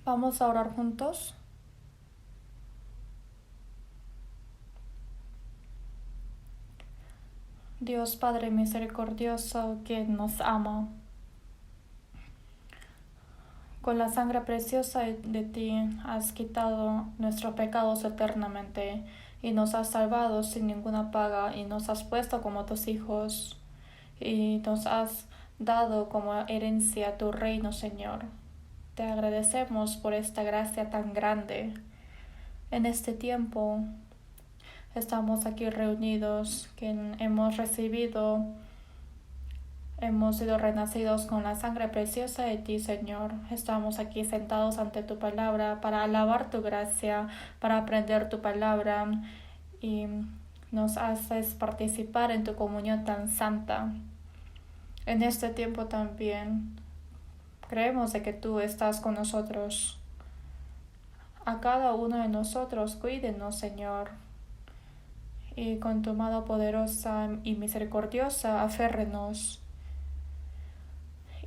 Vamos a orar juntos. Dios Padre misericordioso que nos ama, con la sangre preciosa de ti has quitado nuestros pecados eternamente y nos has salvado sin ninguna paga y nos has puesto como tus hijos y nos has dado como herencia tu reino, Señor. Te agradecemos por esta gracia tan grande. En este tiempo estamos aquí reunidos, que hemos sido renacidos con la sangre preciosa de ti, Señor. Estamos aquí sentados ante tu palabra para alabar tu gracia, para aprender tu palabra y nos haces participar en tu comunión tan santa. En este tiempo también creemos de que tú estás con nosotros. A cada uno de nosotros cuídenos, Señor, y con tu mano poderosa y misericordiosa aférrenos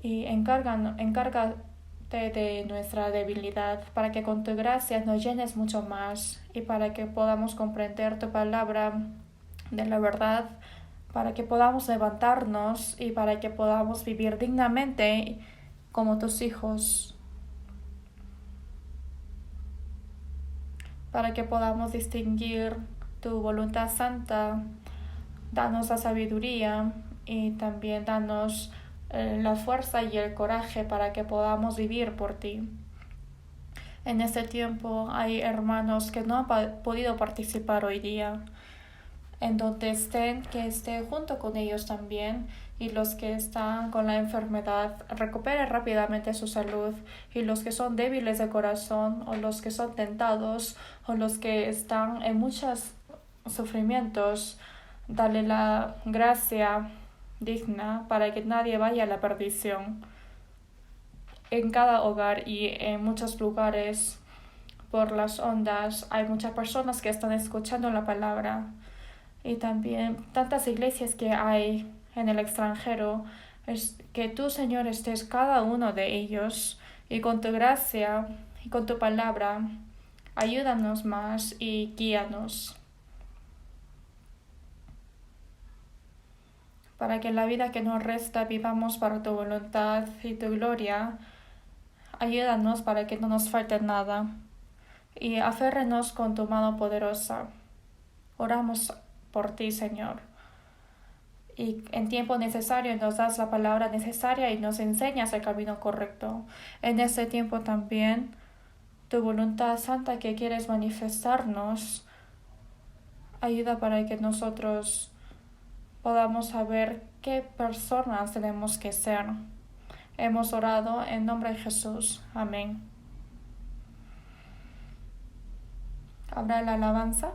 y encárgate de nuestra debilidad para que con tu gracia nos llenes mucho más y para que podamos comprender tu palabra de la verdad, para que podamos levantarnos y para que podamos vivir dignamente como tus hijos, para que podamos distinguir tu voluntad santa. Danos la sabiduría y también danos la fuerza y el coraje para que podamos vivir por ti. En este tiempo hay hermanos que no han podido participar hoy día. En donde estén, que esté junto con ellos también, y los que están con la enfermedad recuperen rápidamente su salud, y los que son débiles de corazón o los que son tentados o los que están en muchos sufrimientos, dale la gracia digna para que nadie vaya a la perdición. En cada hogar y en muchos lugares por las ondas hay muchas personas que están escuchando la palabra. Y también tantas iglesias que hay en el extranjero, es que tú, Señor, estés cada uno de ellos y con tu gracia y con tu palabra, ayúdanos más y guíanos. Para que en la vida que nos resta vivamos para tu voluntad y tu gloria, ayúdanos para que no nos falte nada y aférrenos con tu mano poderosa. Oramos por ti, Señor. Y en tiempo necesario nos das la palabra necesaria y nos enseñas el camino correcto. En este tiempo también, tu voluntad santa que quieres manifestarnos, ayuda para que nosotros podamos saber qué personas tenemos que ser. Hemos orado en nombre de Jesús. Amén. ¿Habrá la alabanza?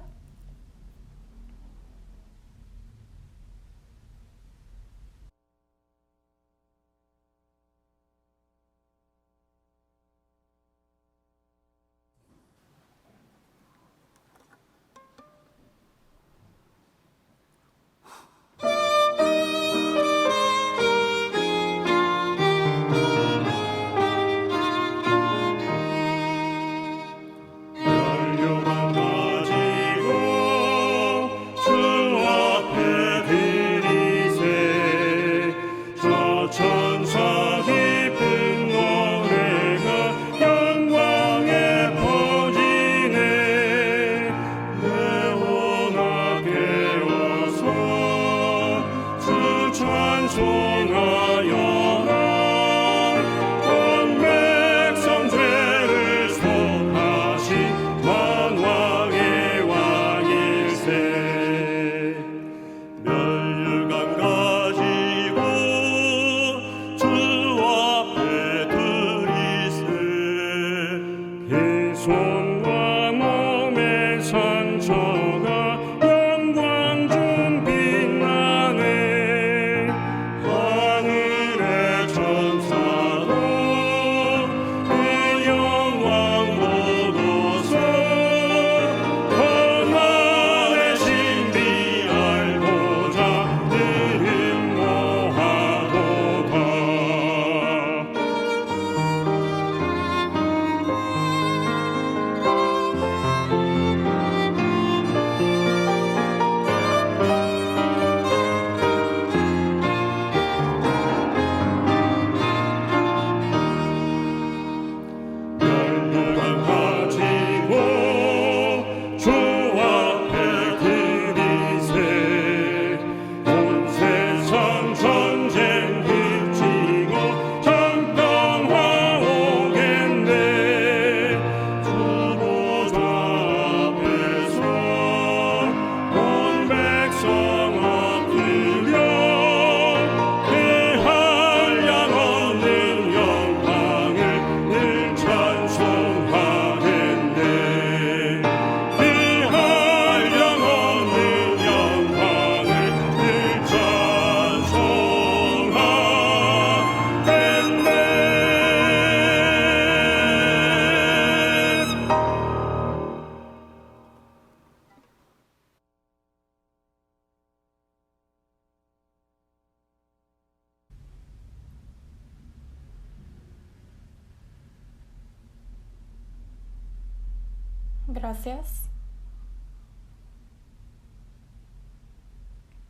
Gracias.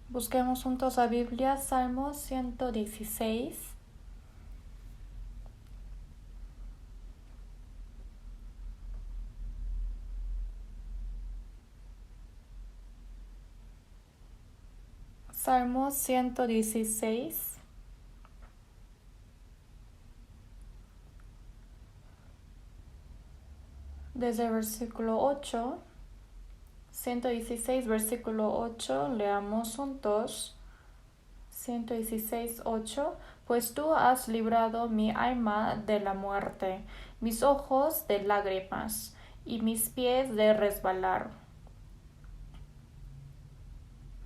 Busquemos juntos la Biblia, Salmo 116. Salmo 116. Desde el versículo 8. 116, versículo 8, leamos juntos. 116, 8. Pues tú has librado mi alma de la muerte, mis ojos de lágrimas, y mis pies de resbalar.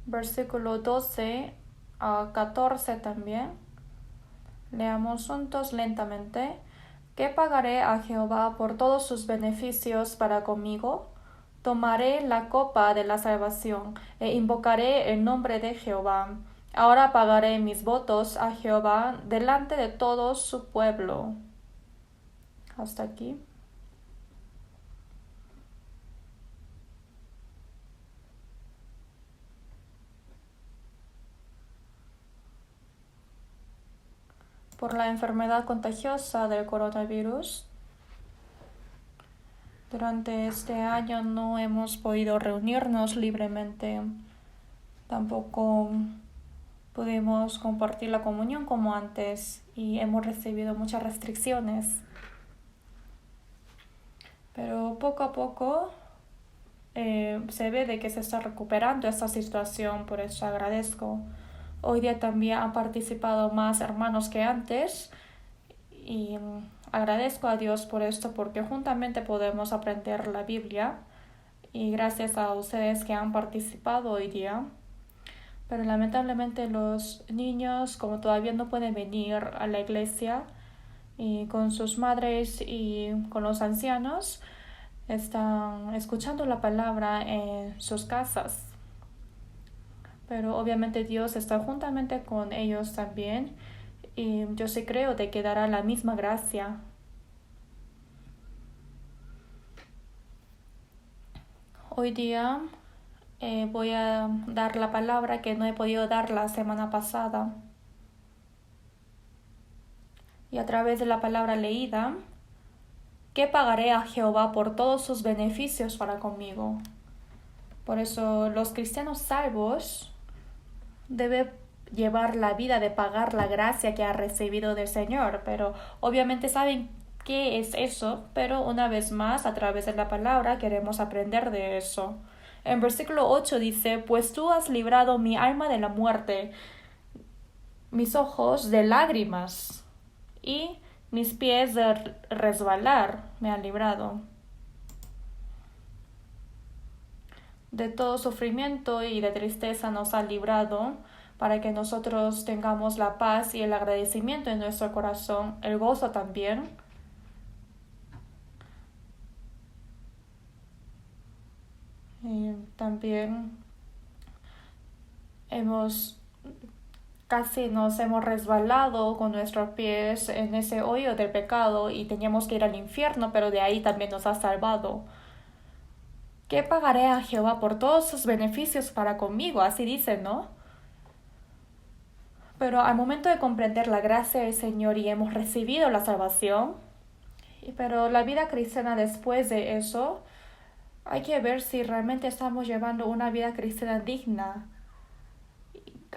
Versículo 12 a 14 también. Leamos juntos lentamente. ¿Qué pagaré a Jehová por todos sus beneficios para conmigo? Tomaré la copa de la salvación e invocaré el nombre de Jehová. Ahora pagaré mis votos a Jehová delante de todo su pueblo. Hasta aquí. Por la enfermedad contagiosa del coronavirus, durante este año no hemos podido reunirnos libremente. Tampoco pudimos compartir la comunión como antes y hemos recibido muchas restricciones. Pero poco a poco se ve de que se está recuperando esta situación, por eso agradezco. Hoy día también han participado más hermanos que antes y agradezco a Dios por esto porque juntamente podemos aprender la Biblia y gracias a ustedes que han participado hoy día. Pero lamentablemente los niños, como todavía no pueden venir a la iglesia y con sus madres y con los ancianos, están escuchando la palabra en sus casas. Pero obviamente Dios está juntamente con ellos también y yo sí creo de que dará la misma gracia. Hoy día voy a dar la palabra que no he podido dar la semana pasada. Y a través de la palabra leída, ¿qué pagaré a Jehová por todos sus beneficios para conmigo? Por eso los cristianos salvos deben llevar la vida de pagar la gracia que ha recibido del Señor, pero obviamente saben qué es eso, pero una vez más a través de la palabra queremos aprender de eso. En versículo 8 dice, pues tú has librado mi alma de la muerte, mis ojos de lágrimas y mis pies de resbalar me han librado. De todo sufrimiento y de tristeza nos ha librado para que nosotros tengamos la paz y el agradecimiento en nuestro corazón, el gozo también. Y también casi nos hemos resbalado con nuestros pies en ese hoyo del pecado y teníamos que ir al infierno, pero de ahí también nos ha salvado. ¿Qué pagaré a Jehová por todos sus beneficios para conmigo? Así dice, ¿no? Pero al momento de comprender la gracia del Señor y hemos recibido la salvación, pero la vida cristiana después de eso, hay que ver si realmente estamos llevando una vida cristiana digna,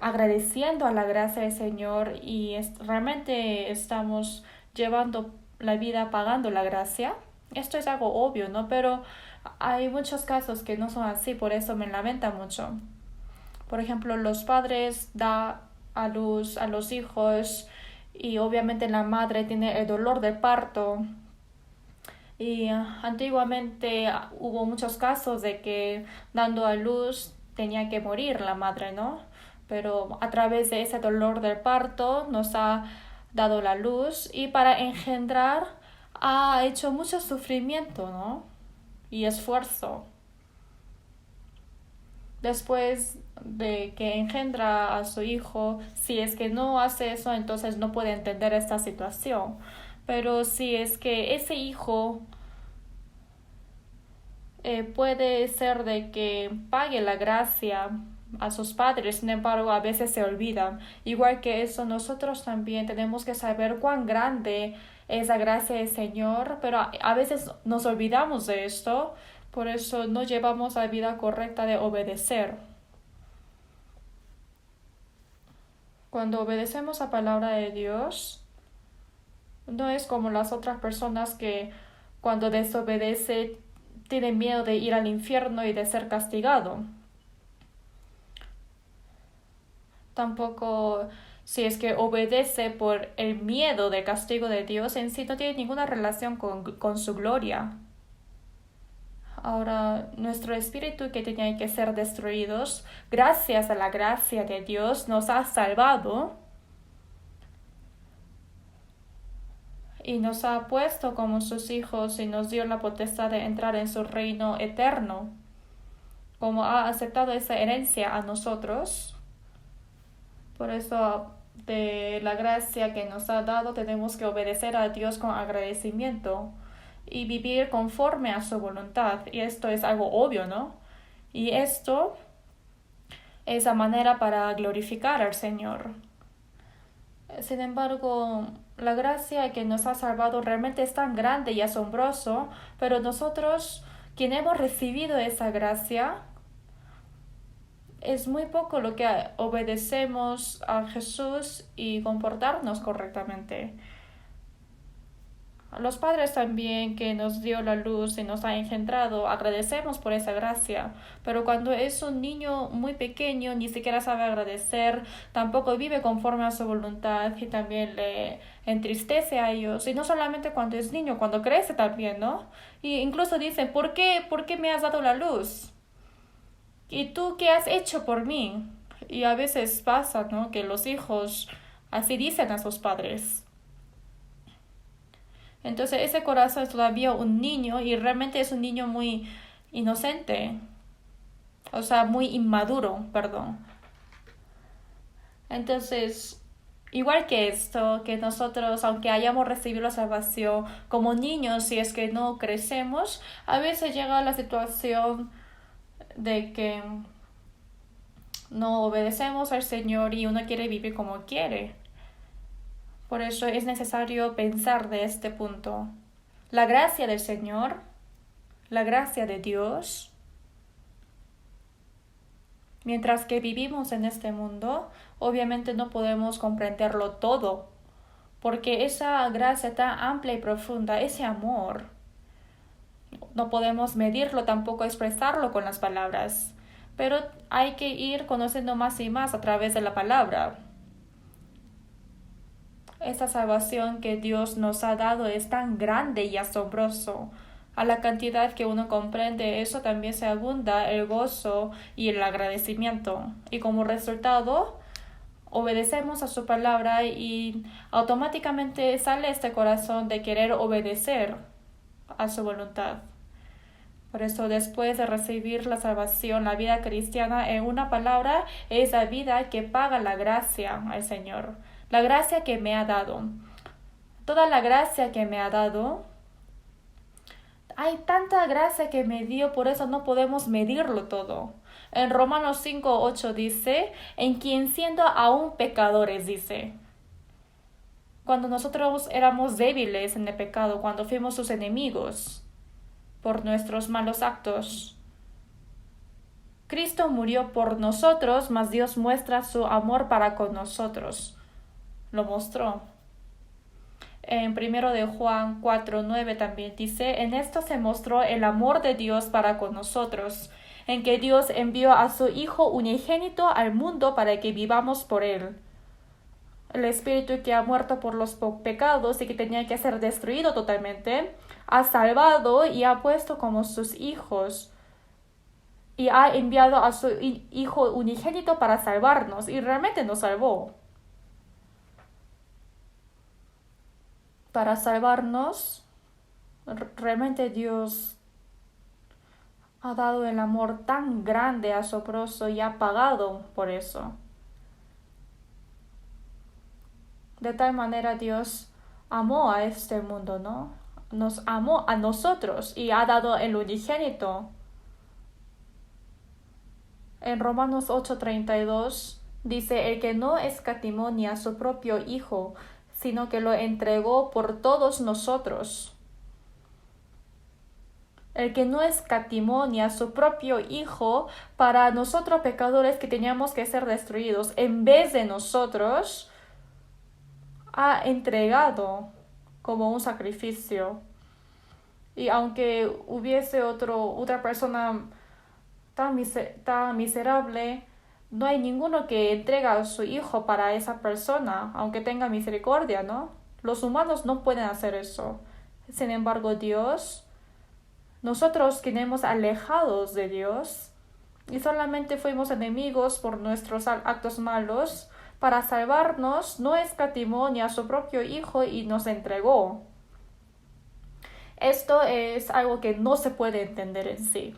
agradeciendo a la gracia del Señor y realmente estamos llevando la vida pagando la gracia. Esto es algo obvio, ¿no? Pero hay muchos casos que no son así, por eso me lamenta mucho. Por ejemplo, los padres dan a luz a los hijos y obviamente la madre tiene el dolor del parto. Y antiguamente hubo muchos casos de que dando a luz tenía que morir la madre, ¿no? Pero a través de ese dolor del parto nos ha dado la luz y para engendrar ha hecho mucho sufrimiento, ¿no? Y esfuerzo. Después de que engendra a su hijo, si es que no hace eso, entonces no puede entender esta situación. Pero si es que ese hijo puede ser de que pague la gracia a sus padres, sin embargo a veces se olvidan. Igual que eso, nosotros también tenemos que saber cuán grande es la gracia del Señor, pero a veces nos olvidamos de esto, por eso no llevamos la vida correcta de obedecer. Cuando obedecemos la palabra de Dios, no es como las otras personas que cuando desobedece tienen miedo de ir al infierno y de ser castigado. Tampoco si es que obedece por el miedo del castigo de Dios, en sí no tiene ninguna relación con su gloria. Ahora, nuestro espíritu que tenía que ser destruidos, gracias a la gracia de Dios, nos ha salvado y nos ha puesto como sus hijos y nos dio la potestad de entrar en su reino eterno. Como ha aceptado esa herencia a nosotros, por eso de la gracia que nos ha dado tenemos que obedecer a Dios con agradecimiento y vivir conforme a su voluntad. Y esto es algo obvio, ¿no? Y esto es la manera para glorificar al Señor. Sin embargo, la gracia que nos ha salvado realmente es tan grande y asombroso, pero nosotros, quien hemos recibido esa gracia, es muy poco lo que obedecemos a Jesús y comportarnos correctamente. A los padres también que nos dio la luz y nos ha engendrado, agradecemos por esa gracia, pero cuando es un niño muy pequeño ni siquiera sabe agradecer, tampoco vive conforme a su voluntad y también le entristece a ellos, y no solamente cuando es niño, cuando crece también, ¿no? Y incluso dicen, ¿por qué me has dado la luz? ¿Y tú qué has hecho por mí? Y a veces pasa, ¿no? Que los hijos así dicen a sus padres. Entonces ese corazón es todavía un niño y realmente es un niño muy inocente, o sea, muy inmaduro, perdón. Entonces, igual que esto, que nosotros, aunque hayamos recibido la salvación como niños, si es que no crecemos, a veces llega la situación de que no obedecemos al Señor y uno quiere vivir como quiere. Por eso es necesario pensar de este punto. La gracia del Señor, la gracia de Dios, mientras que vivimos en este mundo, obviamente no podemos comprenderlo todo, porque esa gracia tan amplia y profunda, ese amor, no podemos medirlo, tampoco expresarlo con las palabras, pero hay que ir conociendo más y más a través de la palabra. Esta salvación que Dios nos ha dado es tan grande y asombroso. A la cantidad que uno comprende eso también se abunda el gozo y el agradecimiento. Y como resultado, obedecemos a su palabra y automáticamente sale este corazón de querer obedecer a su voluntad. Por eso después de recibir la salvación, la vida cristiana, en una palabra, es la vida que paga la gracia al Señor. La gracia que me ha dado. Toda la gracia que me ha dado. Hay tanta gracia que me dio, por eso no podemos medirlo todo. En Romanos 5:8 dice, en quien siendo aún pecadores, dice. Cuando nosotros éramos débiles en el pecado, cuando fuimos sus enemigos por nuestros malos actos, Cristo murió por nosotros, mas Dios muestra su amor para con nosotros. Lo mostró. En 1 de Juan 4:9 también dice, en esto se mostró el amor de Dios para con nosotros, en que Dios envió a su Hijo unigénito al mundo para que vivamos por él. El Espíritu que ha muerto por los pecados y que tenía que ser destruido totalmente, ha salvado y ha puesto como sus hijos y ha enviado a su Hijo unigénito para salvarnos y realmente nos salvó. Para salvarnos, realmente Dios ha dado el amor tan grande, asombroso y ha pagado por eso. De tal manera Dios amó a este mundo, ¿no? nos amó a nosotros y ha dado el unigénito. En Romanos 8:32 dice, el que no escatimó ni a su propio Hijo, sino que lo entregó por todos nosotros. El que no escatimó ni a su propio Hijo para nosotros pecadores que teníamos que ser destruidos, en vez de nosotros, ha entregado como un sacrificio. Y aunque hubiese otra persona tan miserable, no hay ninguno que entrega a su hijo para esa persona, aunque tenga misericordia, ¿no? Los humanos no pueden hacer eso. Sin embargo, Dios, nosotros quedamos alejados de Dios y solamente fuimos enemigos por nuestros actos malos. Para salvarnos, no escatimó ni a su propio Hijo y nos entregó. Esto es algo que no se puede entender en sí.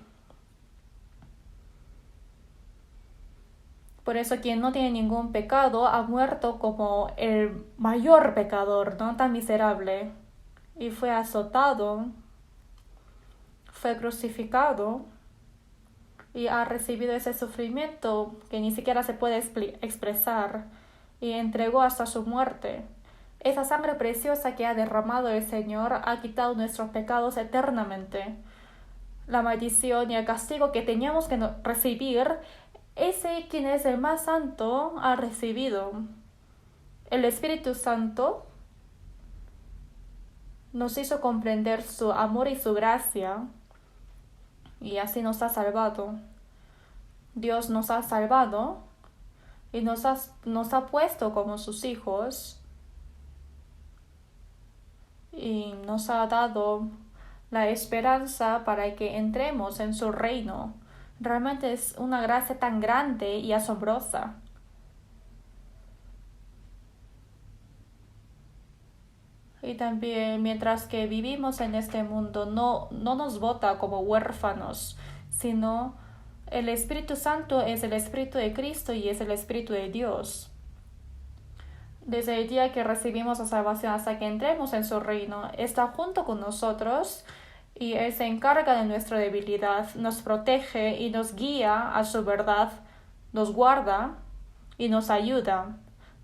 Por eso quien no tiene ningún pecado ha muerto como el mayor pecador, ¿no? Tan miserable. Y fue azotado, fue crucificado y ha recibido ese sufrimiento que ni siquiera se puede expresar y entregó hasta su muerte. Esa sangre preciosa que ha derramado el Señor ha quitado nuestros pecados eternamente. La maldición y el castigo que teníamos que recibir, ese quien es el más santo ha recibido. El Espíritu Santo nos hizo comprender su amor y su gracia y así nos ha salvado. Dios nos ha salvado y nos ha puesto como sus hijos y nos ha dado la esperanza para que entremos en su reino. Realmente es una gracia tan grande y asombrosa. Y también mientras que vivimos en este mundo no nos bota como huérfanos, sino el Espíritu Santo es el Espíritu de Cristo y es el Espíritu de Dios. Desde el día que recibimos la salvación hasta que entremos en su reino, está junto con nosotros y Él se encarga de nuestra debilidad, nos protege y nos guía a su verdad, nos guarda y nos ayuda.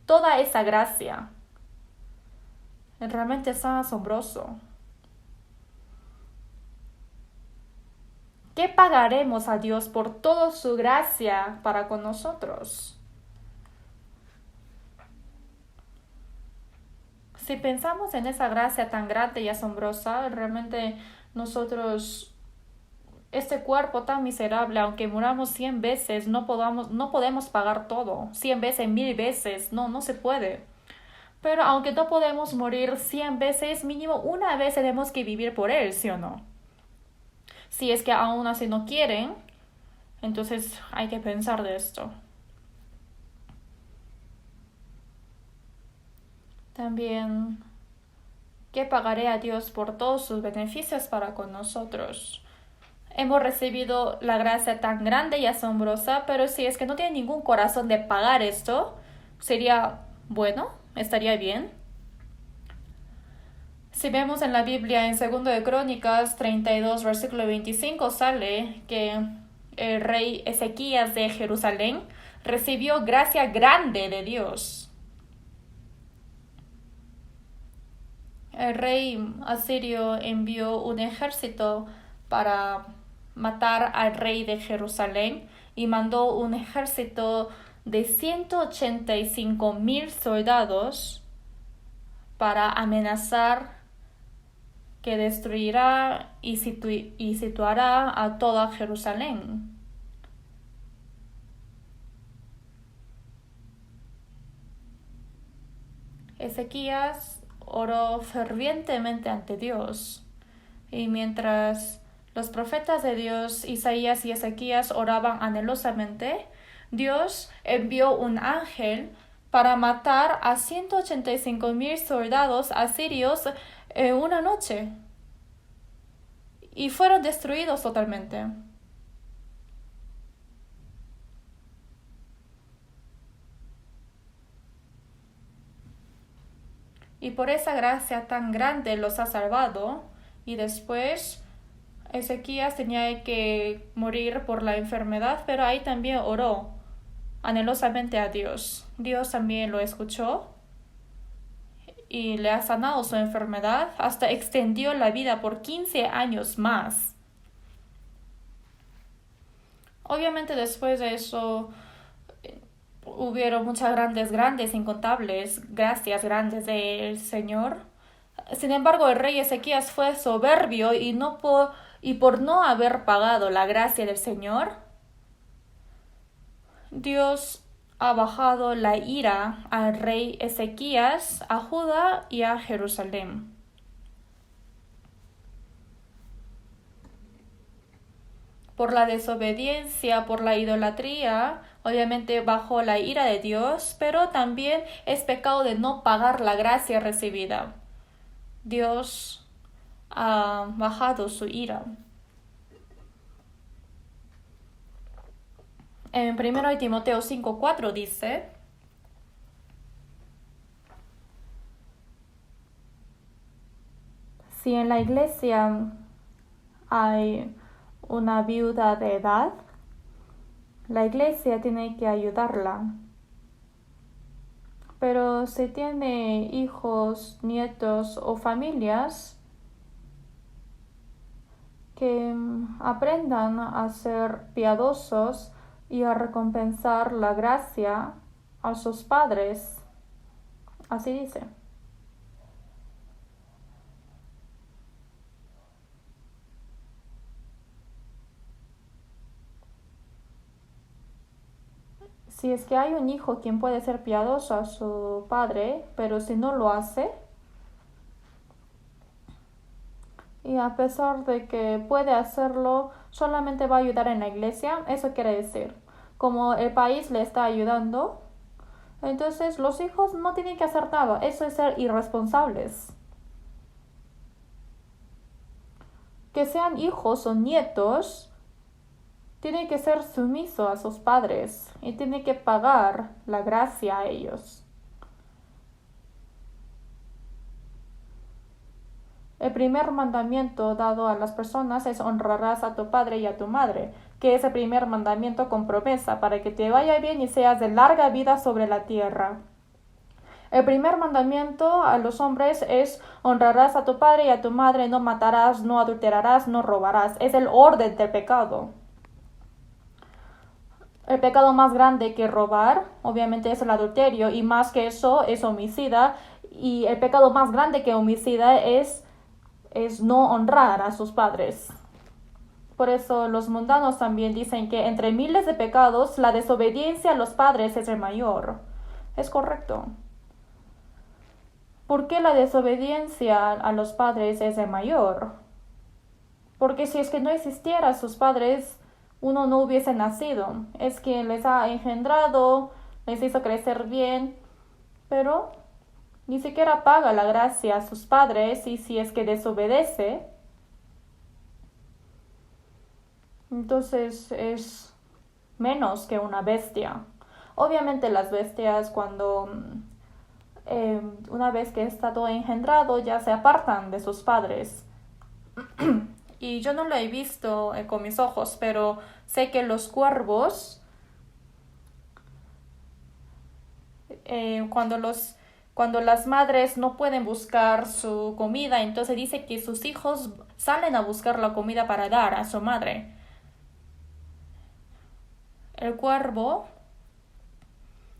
Toda esa gracia realmente es tan asombroso. ¿Qué pagaremos a Dios por toda su gracia para con nosotros? Si pensamos en esa gracia tan grande y asombrosa, realmente nosotros, este cuerpo tan miserable, aunque muramos 100 veces, no podemos pagar todo. 100 veces, 1000 veces, no se puede. Pero aunque no podemos morir 100 veces, mínimo una vez tenemos que vivir por Él, ¿sí o no? Si es que aún así no quieren, entonces hay que pensar de esto. También, ¿qué pagaré a Dios por todos sus beneficios para con nosotros? Hemos recibido la gracia tan grande y asombrosa, pero si es que no tiene ningún corazón de pagar esto, sería bueno, estaría bien. Si vemos en la Biblia, en 2 de Crónicas 32, versículo 25, sale que el rey Ezequías de Jerusalén recibió gracia grande de Dios. El rey asirio envió un ejército para matar al rey de Jerusalén y mandó un ejército de 185,000 soldados para amenazar que destruirá y situará a toda Jerusalén. Ezequías oró fervientemente ante Dios, y mientras los profetas de Dios, Isaías y Ezequías, oraban anhelosamente, Dios envió un ángel para matar a 185,000 soldados asirios en una noche, y fueron destruidos totalmente. Y por esa gracia tan grande los ha salvado, y después Ezequías tenía que morir por la enfermedad, pero ahí también oró anhelosamente a Dios. Dios también lo escuchó y le ha sanado su enfermedad, hasta extendió la vida por 15 años más. Obviamente después de eso hubieron muchas grandes, incontables gracias grandes del Señor. Sin embargo, el rey Ezequías fue soberbio y por no haber pagado la gracia del Señor, Dios ha bajado la ira al rey Ezequías, a Judá y a Jerusalén. Por la desobediencia, por la idolatría, obviamente bajó la ira de Dios, pero también es pecado de no pagar la gracia recibida. Dios ha bajado su ira. En 1 Timoteo 5:4 dice: si en la iglesia hay una viuda de edad, la iglesia tiene que ayudarla. Pero si tiene hijos, nietos o familias, que aprendan a ser piadosos y a recompensar la gracia a sus padres. Así dice. Si es que hay un hijo quien puede ser piadoso a su padre, pero si no lo hace, y a pesar de que puede hacerlo, solamente va a ayudar en la iglesia, eso quiere decir, como el país le está ayudando, entonces los hijos no tienen que hacer nada, eso es ser irresponsables. Que sean hijos o nietos, tiene que ser sumiso a sus padres y tiene que pagar la gracia a ellos. El primer mandamiento dado a las personas es: honrarás a tu padre y a tu madre, que es el primer mandamiento con promesa para que te vaya bien y seas de larga vida sobre la tierra. El primer mandamiento a los hombres es: honrarás a tu padre y a tu madre, no matarás, no adulterarás, no robarás. Es el orden del pecado. El pecado más grande que robar, obviamente, es el adulterio, y más que eso es homicida, y el pecado más grande que homicida es no honrar a sus padres. Por eso los mundanos también dicen que entre miles de pecados, la desobediencia a los padres es el mayor. Es correcto. ¿Por qué la desobediencia a los padres es el mayor? Porque si es que no existiera sus padres, uno no hubiese nacido. Es quien les ha engendrado, les hizo crecer bien, pero ni siquiera paga la gracia a sus padres, y si es que desobedece, entonces es menos que una bestia. Obviamente las bestias, cuando una vez que está todo engendrado, ya se apartan de sus padres. Y yo no lo he visto con mis ojos, pero sé que los cuervos, cuando las madres no pueden buscar su comida, entonces dice que sus hijos salen a buscar la comida para dar a su madre. El cuervo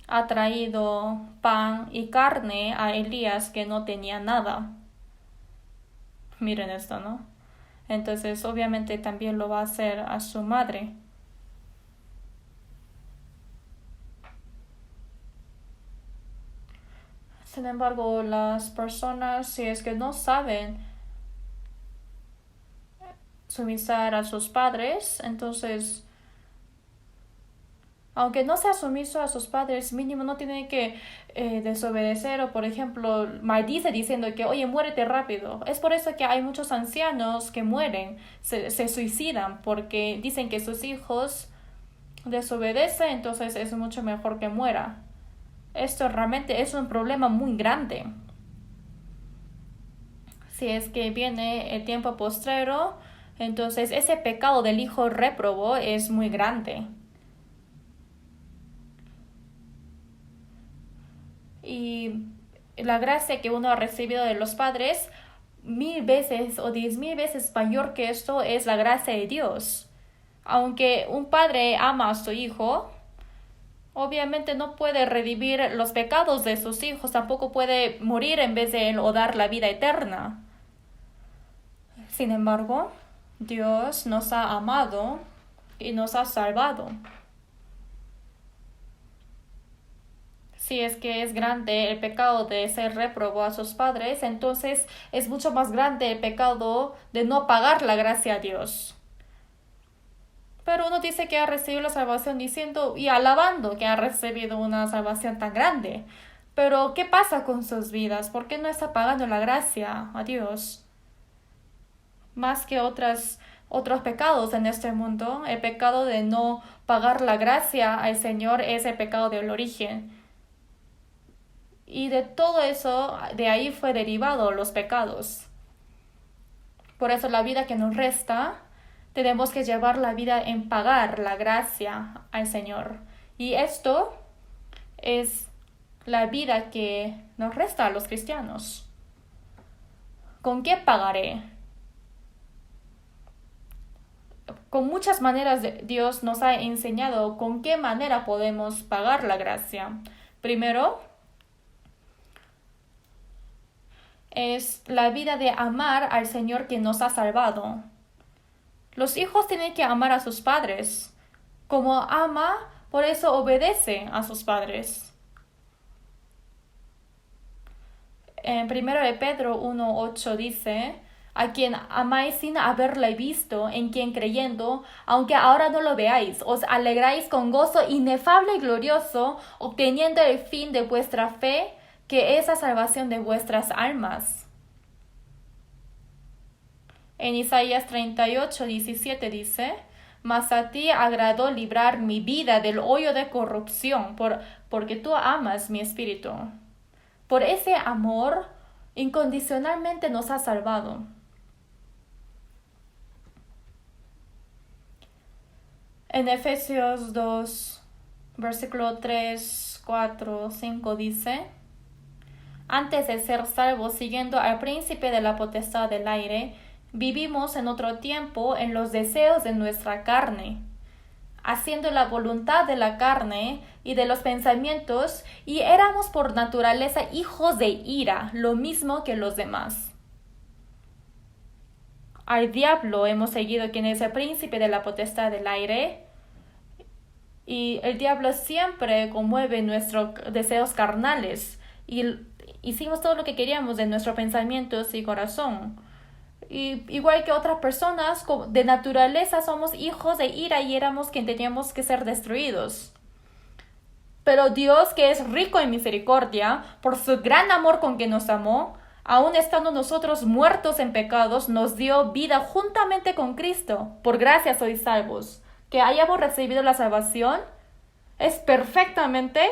ha traído pan y carne a Elías, que no tenía nada. Miren esto, ¿no? Entonces, obviamente, también lo va a hacer a su madre. Sin embargo, las personas, si es que no saben sumisar a sus padres, entonces, aunque no sea sumiso a sus padres, mínimo no tiene que desobedecer, o por ejemplo maldice diciendo que oye, muérete rápido. Es por eso que hay muchos ancianos que mueren, se suicidan, porque dicen que sus hijos desobedecen, entonces es mucho mejor que muera. Esto realmente es un problema muy grande. Si es que viene el tiempo postrero, entonces ese pecado del hijo réprobo es muy grande. Y la gracia que uno ha recibido de los padres, 1000 veces o 10,000 veces mayor que esto es la gracia de Dios. Aunque un padre ama a su hijo, obviamente no puede redimir los pecados de sus hijos, tampoco puede morir en vez de él o dar la vida eterna. Sin embargo, Dios nos ha amado y nos ha salvado. Si es que es grande el pecado de ser réprobo a sus padres, entonces es mucho más grande el pecado de no pagar la gracia a Dios. Pero uno dice que ha recibido la salvación diciendo y alabando que ha recibido una salvación tan grande. Pero ¿qué pasa con sus vidas? ¿Por qué no está pagando la gracia a Dios? Más que otros pecados en este mundo, el pecado de no pagar la gracia al Señor es el pecado del origen. Y de todo eso, de ahí fue derivado los pecados. Por eso la vida que nos resta, tenemos que llevar la vida en pagar la gracia al Señor. Y esto es la vida que nos resta a los cristianos. ¿Con qué pagaré? Con muchas maneras Dios nos ha enseñado con qué manera podemos pagar la gracia. Primero, es la vida de amar al Señor que nos ha salvado. Los hijos tienen que amar a sus padres. Como ama, por eso obedece a sus padres. En 1 de Pedro 1:8 dice: a quien amáis sin haberle visto, en quien creyendo, aunque ahora no lo veáis, os alegráis con gozo inefable y glorioso, obteniendo el fin de vuestra fe, que es la salvación de vuestras almas. En Isaías 38:17 dice: mas a ti agradó librar mi vida del hoyo de corrupción, porque tú amas mi espíritu. Por ese amor, incondicionalmente nos ha salvado. En Efesios 2, versículo 3, 4, 5 dice: antes de ser salvos, siguiendo al príncipe de la potestad del aire, vivimos en otro tiempo en los deseos de nuestra carne, haciendo la voluntad de la carne y de los pensamientos, y éramos por naturaleza hijos de ira, lo mismo que los demás. Al diablo hemos seguido, quien es el príncipe de la potestad del aire, y el diablo siempre conmueve nuestros deseos carnales, y hicimos todo lo que queríamos de nuestros pensamientos y corazón. Y igual que otras personas, de naturaleza somos hijos de ira y éramos quien teníamos que ser destruidos. Pero Dios, que es rico en misericordia, por su gran amor con que nos amó, aun estando nosotros muertos en pecados, nos dio vida juntamente con Cristo. Por gracia sois salvos. Que hayamos recibido la salvación es perfectamente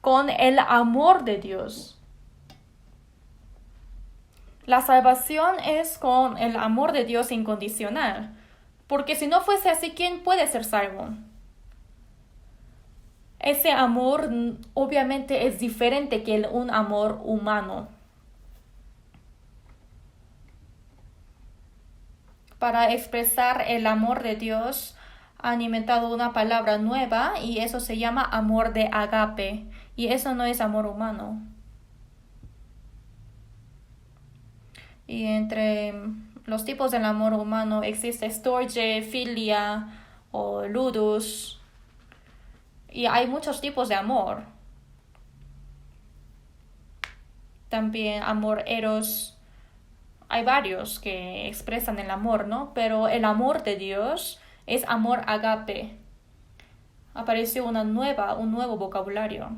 con el amor de Dios. La salvación es con el amor de Dios incondicional, porque si no fuese así, ¿quién puede ser salvo? Ese amor obviamente es diferente que un amor humano. Para expresar el amor de Dios han inventado una palabra nueva y eso se llama amor de agape, y eso no es amor humano. Y entre los tipos del amor humano existe storge, filia o ludus. Y hay muchos tipos de amor. También amor eros. Hay varios que expresan el amor, ¿no? Pero el amor de Dios es amor agape. Apareció un nuevo vocabulario.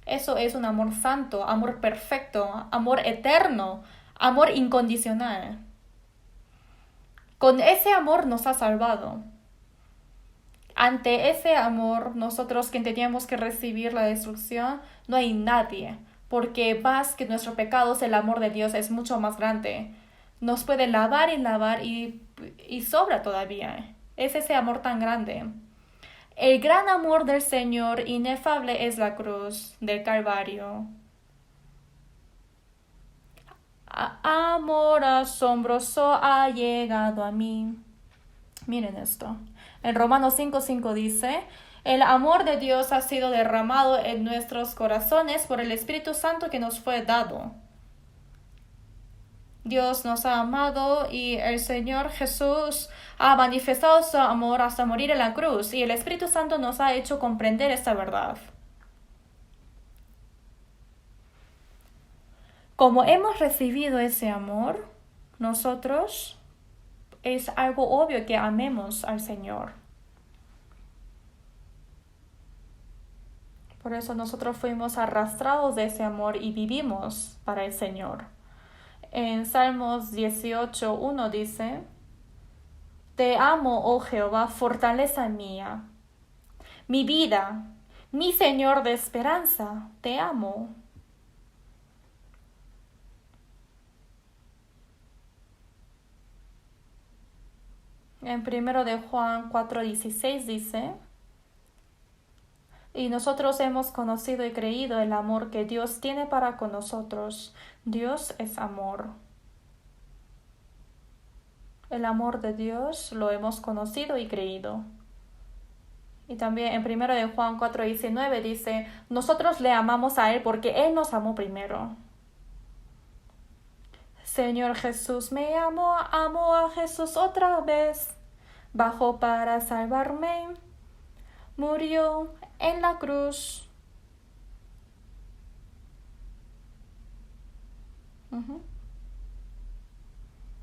Eso es un amor santo, amor perfecto, amor eterno, amor incondicional. Con ese amor nos ha salvado. Ante ese amor, nosotros que teníamos que recibir la destrucción, no hay nadie. porque más que nuestros pecados, el amor de Dios es mucho más grande. Nos puede lavar y lavar y sobra todavía. Es ese amor tan grande. El gran amor del Señor inefable es la cruz del Calvario. Amor asombroso ha llegado a mí. Miren esto. En Romanos 5:5 dice, el amor de Dios ha sido derramado en nuestros corazones por el Espíritu Santo que nos fue dado. Dios nos ha amado y el Señor Jesús ha manifestado su amor hasta morir en la cruz, y el Espíritu Santo nos ha hecho comprender esta verdad. Como hemos recibido ese amor, nosotros es algo obvio que amemos al Señor. Por eso nosotros fuimos arrastrados de ese amor y vivimos para el Señor. En Salmos 18:1 dice, te amo, oh Jehová, fortaleza mía, mi vida, mi Señor de esperanza, te amo. En 1 de Juan 4:16 dice, y nosotros hemos conocido y creído el amor que Dios tiene para con nosotros. Dios es amor. El amor de Dios lo hemos conocido y creído. Y también en 1 de Juan 4:19 dice, nosotros le amamos a Él porque Él nos amó primero. Señor Jesús me amó, amo a Jesús otra vez. Bajó para salvarme, murió en la cruz.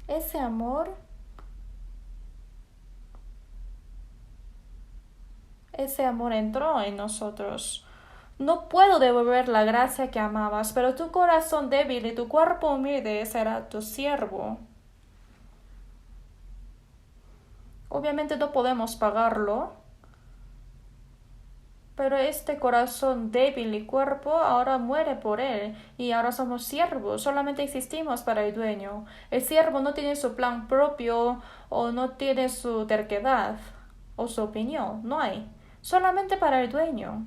Ese amor entró en nosotros. No puedo devolver la gracia que amabas, pero tu corazón débil y tu cuerpo humilde será tu siervo. Obviamente no podemos pagarlo, pero este corazón débil y cuerpo ahora muere por él, y ahora somos siervos, solamente existimos para el dueño. El siervo no tiene su plan propio, o no tiene su terquedad, o su opinión, no hay, solamente para el dueño.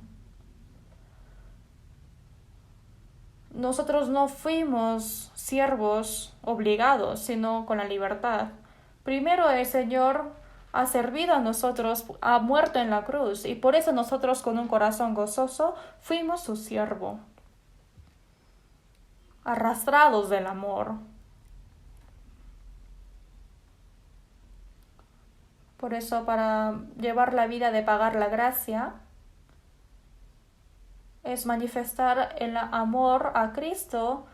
Nosotros no fuimos siervos obligados, sino con la libertad. Primero el Señor ha servido a nosotros, ha muerto en la cruz, y por eso nosotros con un corazón gozoso fuimos su siervo, arrastrados del amor. Por eso, para llevar la vida de pagar la gracia, es manifestar el amor a Cristo,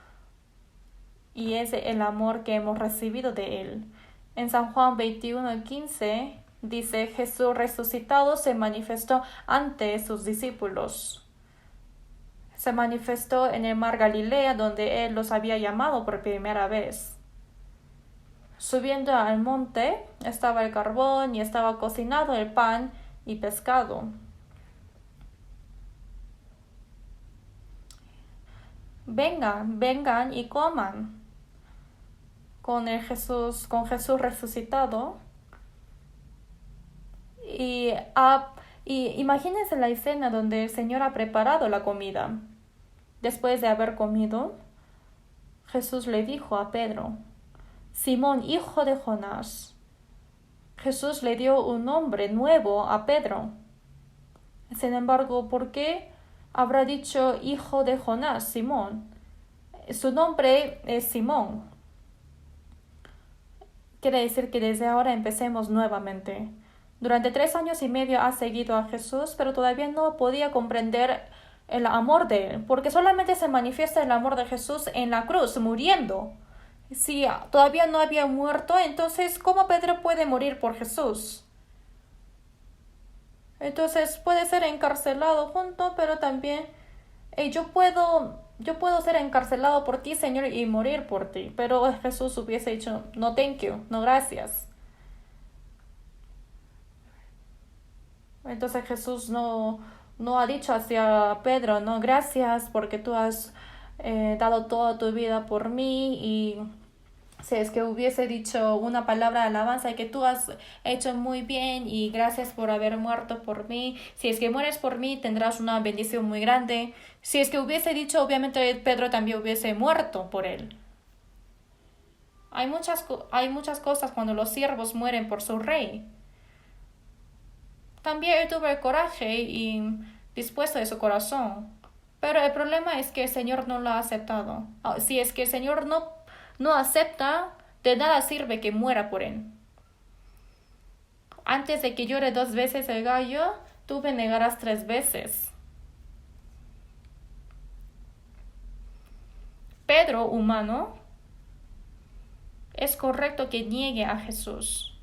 y es el amor que hemos recibido de Él. En San Juan 21:15 dice, Jesús resucitado se manifestó ante sus discípulos. Se manifestó en el mar Galilea, donde Él los había llamado por primera vez. Subiendo al monte estaba el carbón y estaba cocinado el pan y pescado. Vengan y coman. Con Jesús resucitado. Y imagínense la escena donde el Señor ha preparado la comida. Después de haber comido, Jesús le dijo a Pedro, Simón, hijo de Jonás. Jesús le dio un nombre nuevo a Pedro. Sin embargo, ¿por qué habrá dicho hijo de Jonás, Simón? Su nombre es Simón. Quiere decir que desde ahora empecemos nuevamente. Durante 3 años y medio ha seguido a Jesús, pero todavía no podía comprender el amor de Él, porque solamente se manifiesta el amor de Jesús en la cruz, muriendo. Si todavía no había muerto, entonces ¿cómo Pedro puede morir por Jesús? Entonces puede ser encarcelado junto, pero también yo puedo ser encarcelado por ti, Señor, y morir por ti. Pero Jesús hubiese dicho, no, thank you, no, gracias. Entonces Jesús no ha dicho hacia Pedro, no, gracias porque tú has dado toda tu vida por mí y si es que hubiese dicho una palabra de alabanza que tú has hecho muy bien y gracias por haber muerto por mí. Si es que mueres por mí, tendrás una bendición muy grande. Si es que hubiese dicho, obviamente Pedro también hubiese muerto por él. Hay muchas cosas cuando los siervos mueren por su rey. También él tuvo el coraje y dispuesto de su corazón. Pero el problema es que el Señor no lo ha aceptado. Si es que el Señor no acepta, de nada sirve que muera por él. Antes de que llore 2 veces el gallo, tú me negarás 3 veces. Pedro, humano, es correcto que niegue a Jesús.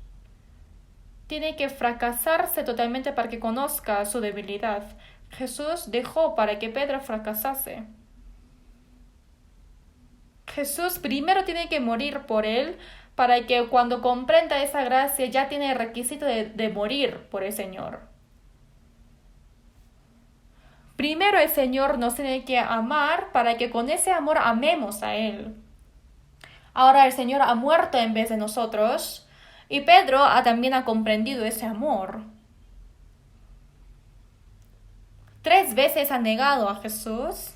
Tiene que fracasarse totalmente para que conozca su debilidad. Jesús dejó para que Pedro fracasase. Jesús primero tiene que morir por él para que cuando comprenda esa gracia ya tiene el requisito de morir por el Señor. Primero el Señor nos tiene que amar para que con ese amor amemos a Él. Ahora el Señor ha muerto en vez de nosotros y Pedro también ha comprendido ese amor. 3 veces ha negado a Jesús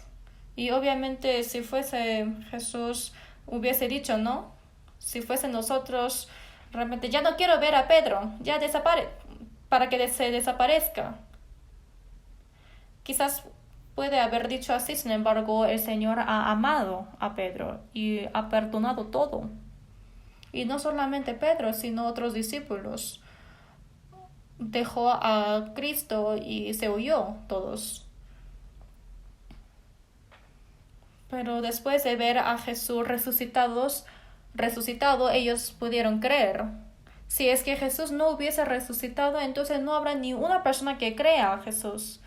y obviamente si fuese Jesús hubiese dicho no. Si fuese nosotros realmente ya no quiero ver a Pedro, ya para que se desaparezca. Quizás puede haber dicho así, sin embargo, el Señor ha amado a Pedro y ha perdonado todo. Y no solamente Pedro, sino otros discípulos. Dejó a Cristo y se huyó todos. Pero después de ver a Jesús resucitado, ellos pudieron creer. Si es que Jesús no hubiese resucitado, entonces no habrá ni una persona que crea a Jesús.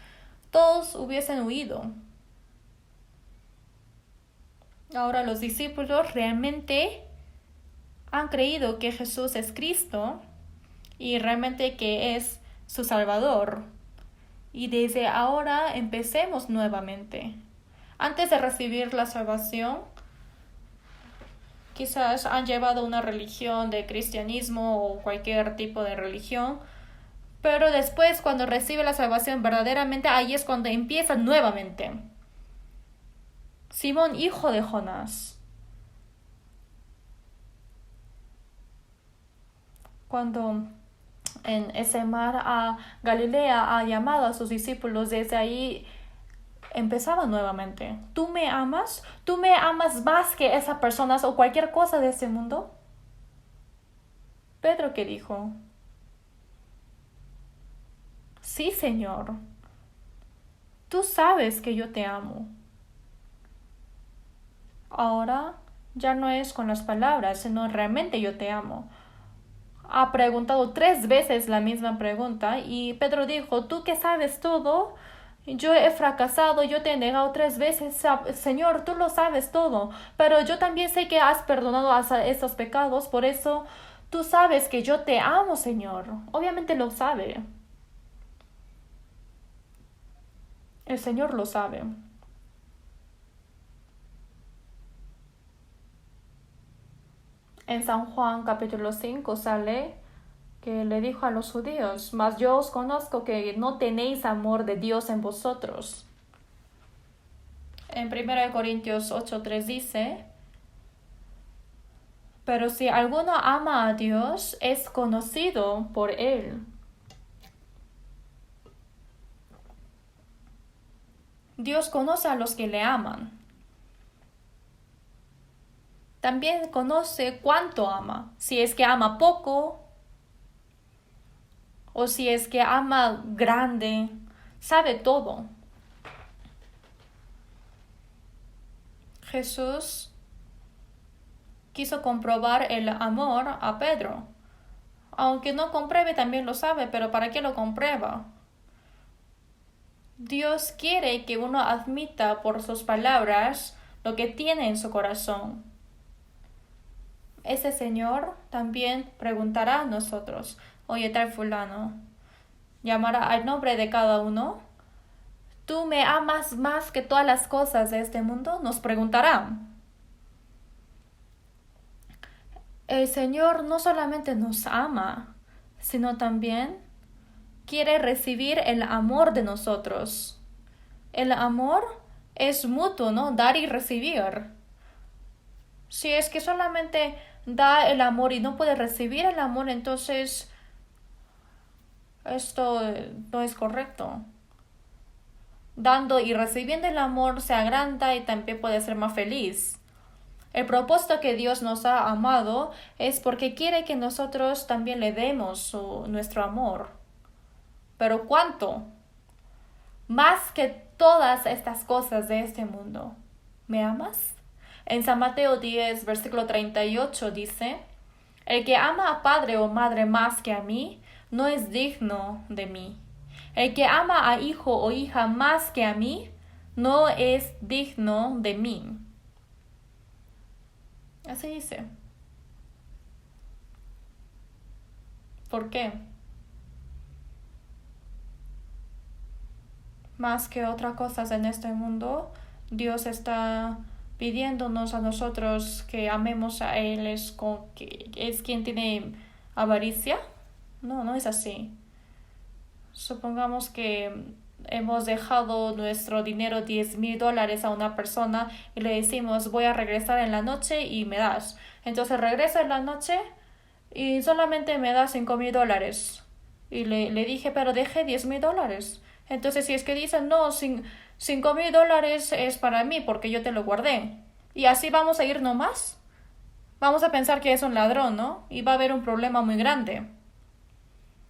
Todos hubiesen huido. Ahora los discípulos realmente han creído que Jesús es Cristo y realmente que es su Salvador. Y desde ahora empecemos nuevamente. Antes de recibir la salvación, quizás han llevado una religión de cristianismo o cualquier tipo de religión, pero después cuando recibe la salvación verdaderamente, ahí es cuando empieza nuevamente. Simón, hijo de Jonás. Cuando en ese mar a Galilea ha llamado a sus discípulos, desde ahí empezaba nuevamente. ¿Tú me amas? ¿Tú me amas más que esas personas o cualquier cosa de este mundo? Pedro, ¿qué dijo? Sí, Señor. Tú sabes que yo te amo. Ahora ya no es con las palabras, sino realmente yo te amo. Ha preguntado 3 veces la misma pregunta y Pedro dijo, tú que sabes todo, yo he fracasado, yo te he negado 3 veces, Señor, tú lo sabes todo, pero yo también sé que has perdonado estos pecados, por eso tú sabes que yo te amo, Señor. Obviamente lo sabe. El Señor lo sabe. En San Juan capítulo 5 sale que le dijo a los judíos, mas yo os conozco que no tenéis amor de Dios en vosotros. En 1 Corintios 8:3 dice, pero si alguno ama a Dios, es conocido por Él. Dios conoce a los que le aman. También conoce cuánto ama, si es que ama poco o si es que ama grande, sabe todo. Jesús quiso comprobar el amor a Pedro. Aunque no compruebe, también lo sabe, pero ¿para qué lo comprueba? Dios quiere que uno admita por sus palabras lo que tiene en su corazón. Ese Señor también preguntará a nosotros, oye, tal fulano, llamará al nombre de cada uno. ¿tú me amas más que todas las cosas de este mundo? Nos preguntarán. El Señor no solamente nos ama, sino también quiere recibir el amor de nosotros. El amor es mutuo, ¿no? Dar y recibir. Si es que solamente da el amor y no puede recibir el amor, entonces esto no es correcto. Dando y recibiendo el amor se agranda y también puede ser más feliz. El propósito que Dios nos ha amado es porque quiere que nosotros también le demos nuestro amor. ¿Pero cuánto? Más que todas estas cosas de este mundo. ¿Me amas? En San Mateo 10, versículo 38 dice, el que ama a padre o madre más que a mí, no es digno de mí. El que ama a hijo o hija más que a mí, no es digno de mí. Así dice. ¿Por qué? Más que otras cosas en este mundo, Dios está pidiéndonos a nosotros que amemos a Él. ¿Es quien tiene avaricia? No, no es así. Supongamos que hemos dejado nuestro dinero, $10,000 a una persona y le decimos voy a regresar en la noche y me das. Entonces regresa en la noche y solamente me da $5,000. Y le dije, pero dejé $10,000. Entonces si es que dicen, no, $5,000 es para mí porque yo te lo guardé. Y así vamos a ir nomás. Vamos a pensar que es un ladrón, ¿no? Y va a haber un problema muy grande.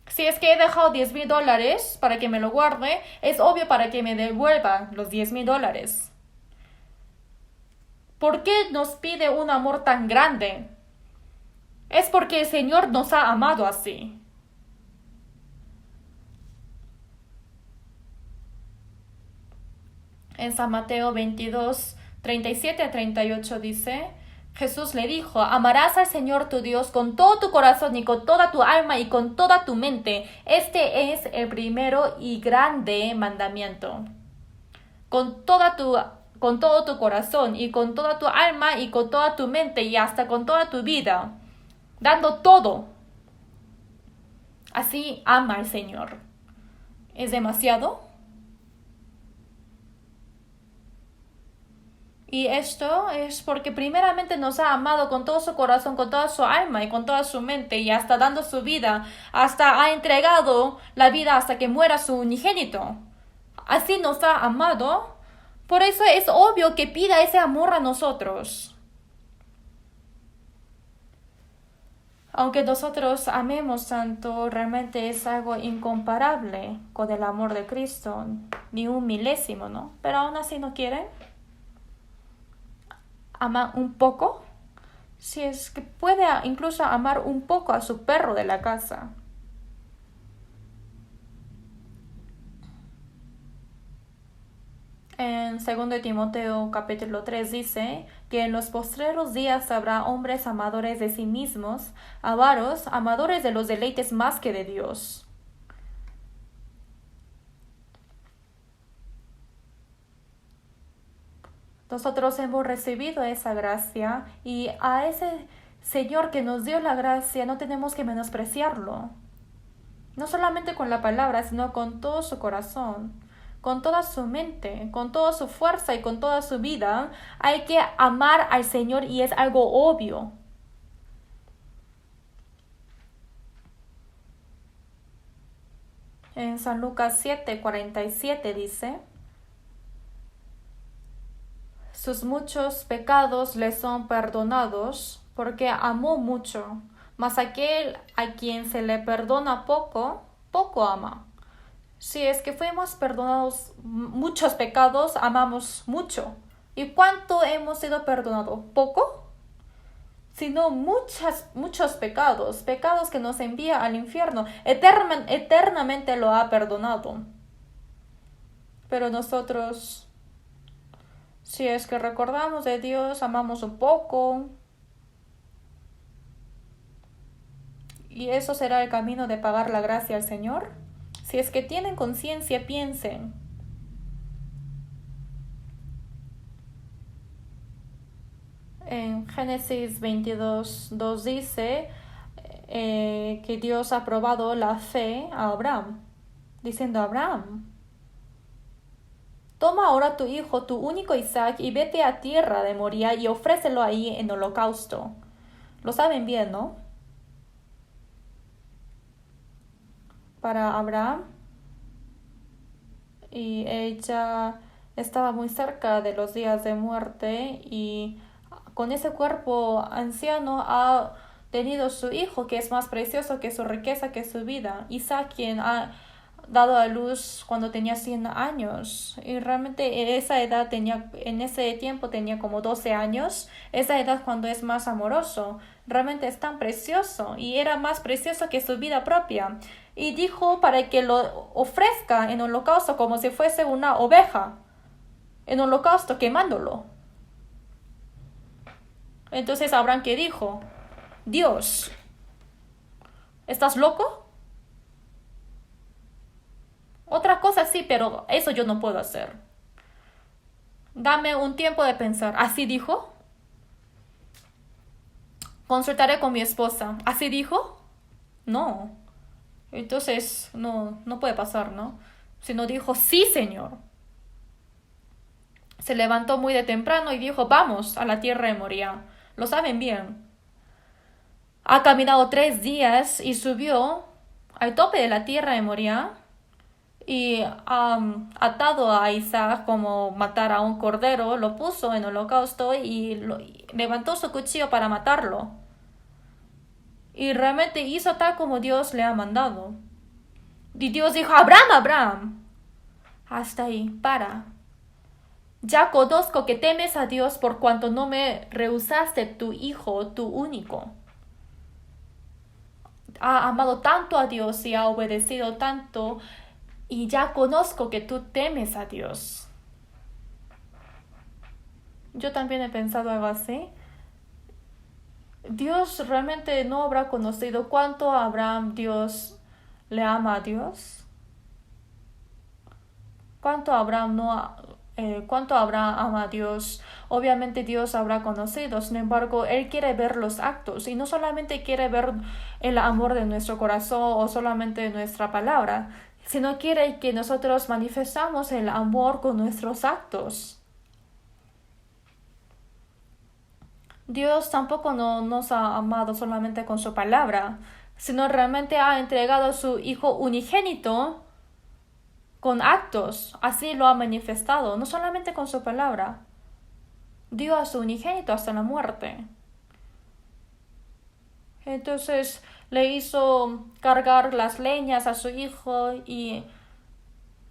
Si es que he dejado $10,000 para que me lo guarde, es obvio para que me devuelva los $10,000. ¿Por qué nos pide un amor tan grande? Es porque el Señor nos ha amado así. En San Mateo 22, 37 a 38 dice, Jesús le dijo, amarás al Señor tu Dios con todo tu corazón y con toda tu alma y con toda tu mente. Este es el primero y grande mandamiento. Con todo tu corazón y con toda tu alma y con toda tu mente y hasta con toda tu vida. Dando todo. Así ama al Señor. ¿Es demasiado? Y esto es porque primeramente nos ha amado con todo su corazón, con toda su alma y con toda su mente y hasta dando su vida, hasta ha entregado la vida hasta que muera su unigénito. Así nos ha amado. Por eso es obvio que pida ese amor a nosotros. Aunque nosotros amemos tanto, realmente es algo incomparable con el amor de Cristo, ni un milésimo, ¿no? Pero aún así no quieren. Ama un poco, si es que puede incluso amar un poco a su perro de la casa. En 2 Timoteo capítulo 3 dice que en los postreros días habrá hombres amadores de sí mismos, avaros, amadores de los deleites más que de Dios. Nosotros hemos recibido esa gracia y a ese Señor que nos dio la gracia no tenemos que menospreciarlo. No solamente con la palabra, sino con todo su corazón, con toda su mente, con toda su fuerza y con toda su vida. Hay que amar al Señor y es algo obvio. En San Lucas 7:47 dice, sus muchos pecados le son perdonados porque amó mucho, mas aquel a quien se le perdona poco, poco ama. Si es que fuimos perdonados muchos pecados, amamos mucho. ¿Y cuánto hemos sido perdonados? ¿Poco? Sino muchos pecados que nos envía al infierno. Eternamente lo ha perdonado. Pero nosotros, si es que recordamos de Dios, amamos un poco. ¿Y eso será el camino de pagar la gracia al Señor? Si es que tienen conciencia, piensen. En Génesis 22:2 dice que Dios ha probado la fe a Abraham, diciendo: Abraham, toma ahora tu hijo, tu único Isaac, y vete a tierra de Moría y ofrécelo ahí en holocausto. Lo saben bien, ¿no? Para Abraham, y ella estaba muy cerca de los días de muerte, y con ese cuerpo anciano ha tenido su hijo, que es más precioso que su riqueza, que su vida. Isaac, quien ha dado a luz cuando tenía 100 años, y realmente en ese tiempo tenía como 12 años, esa edad cuando es más amoroso, realmente es tan precioso, y era más precioso que su vida propia, y dijo para que lo ofrezca en holocausto como si fuese una oveja, en holocausto quemándolo. Entonces Abraham, ¿qué dijo? Dios, ¿estás loco? Otra cosa sí, pero eso yo no puedo hacer. Dame un tiempo de pensar. ¿Así dijo? Consultaré con mi esposa. ¿Así dijo? No. Entonces, no puede pasar, ¿no? Sino dijo: sí, Señor. Se levantó muy de temprano y dijo: vamos a la tierra de Moría. Lo saben bien. Ha caminado 3 días y subió al tope de la tierra de Moría, y atado a Isaac como matar a un cordero, lo puso en holocausto, y levantó su cuchillo para matarlo. Y realmente hizo tal como Dios le ha mandado. Y Dios dijo: Abraham, Abraham, hasta ahí, para. Ya conozco que temes a Dios por cuanto no me rehusaste tu hijo, tu único. Ha amado tanto a Dios y ha obedecido tanto, y ya conozco que tú temes a Dios. Yo también he pensado algo así. Dios realmente no habrá conocido cuánto a Abraham Dios le ama a Dios. Cuánto Abraham ama a Dios. Obviamente Dios habrá conocido. Sin embargo, Él quiere ver los actos, y no solamente quiere ver el amor de nuestro corazón o solamente de nuestra palabra, sino quiere que nosotros manifestamos el amor con nuestros actos. Dios tampoco no nos ha amado solamente con su palabra, sino realmente ha entregado a su Hijo unigénito con actos. Así lo ha manifestado, no solamente con su palabra. Dio a su unigénito hasta la muerte. Entonces le hizo cargar las leñas a su hijo, y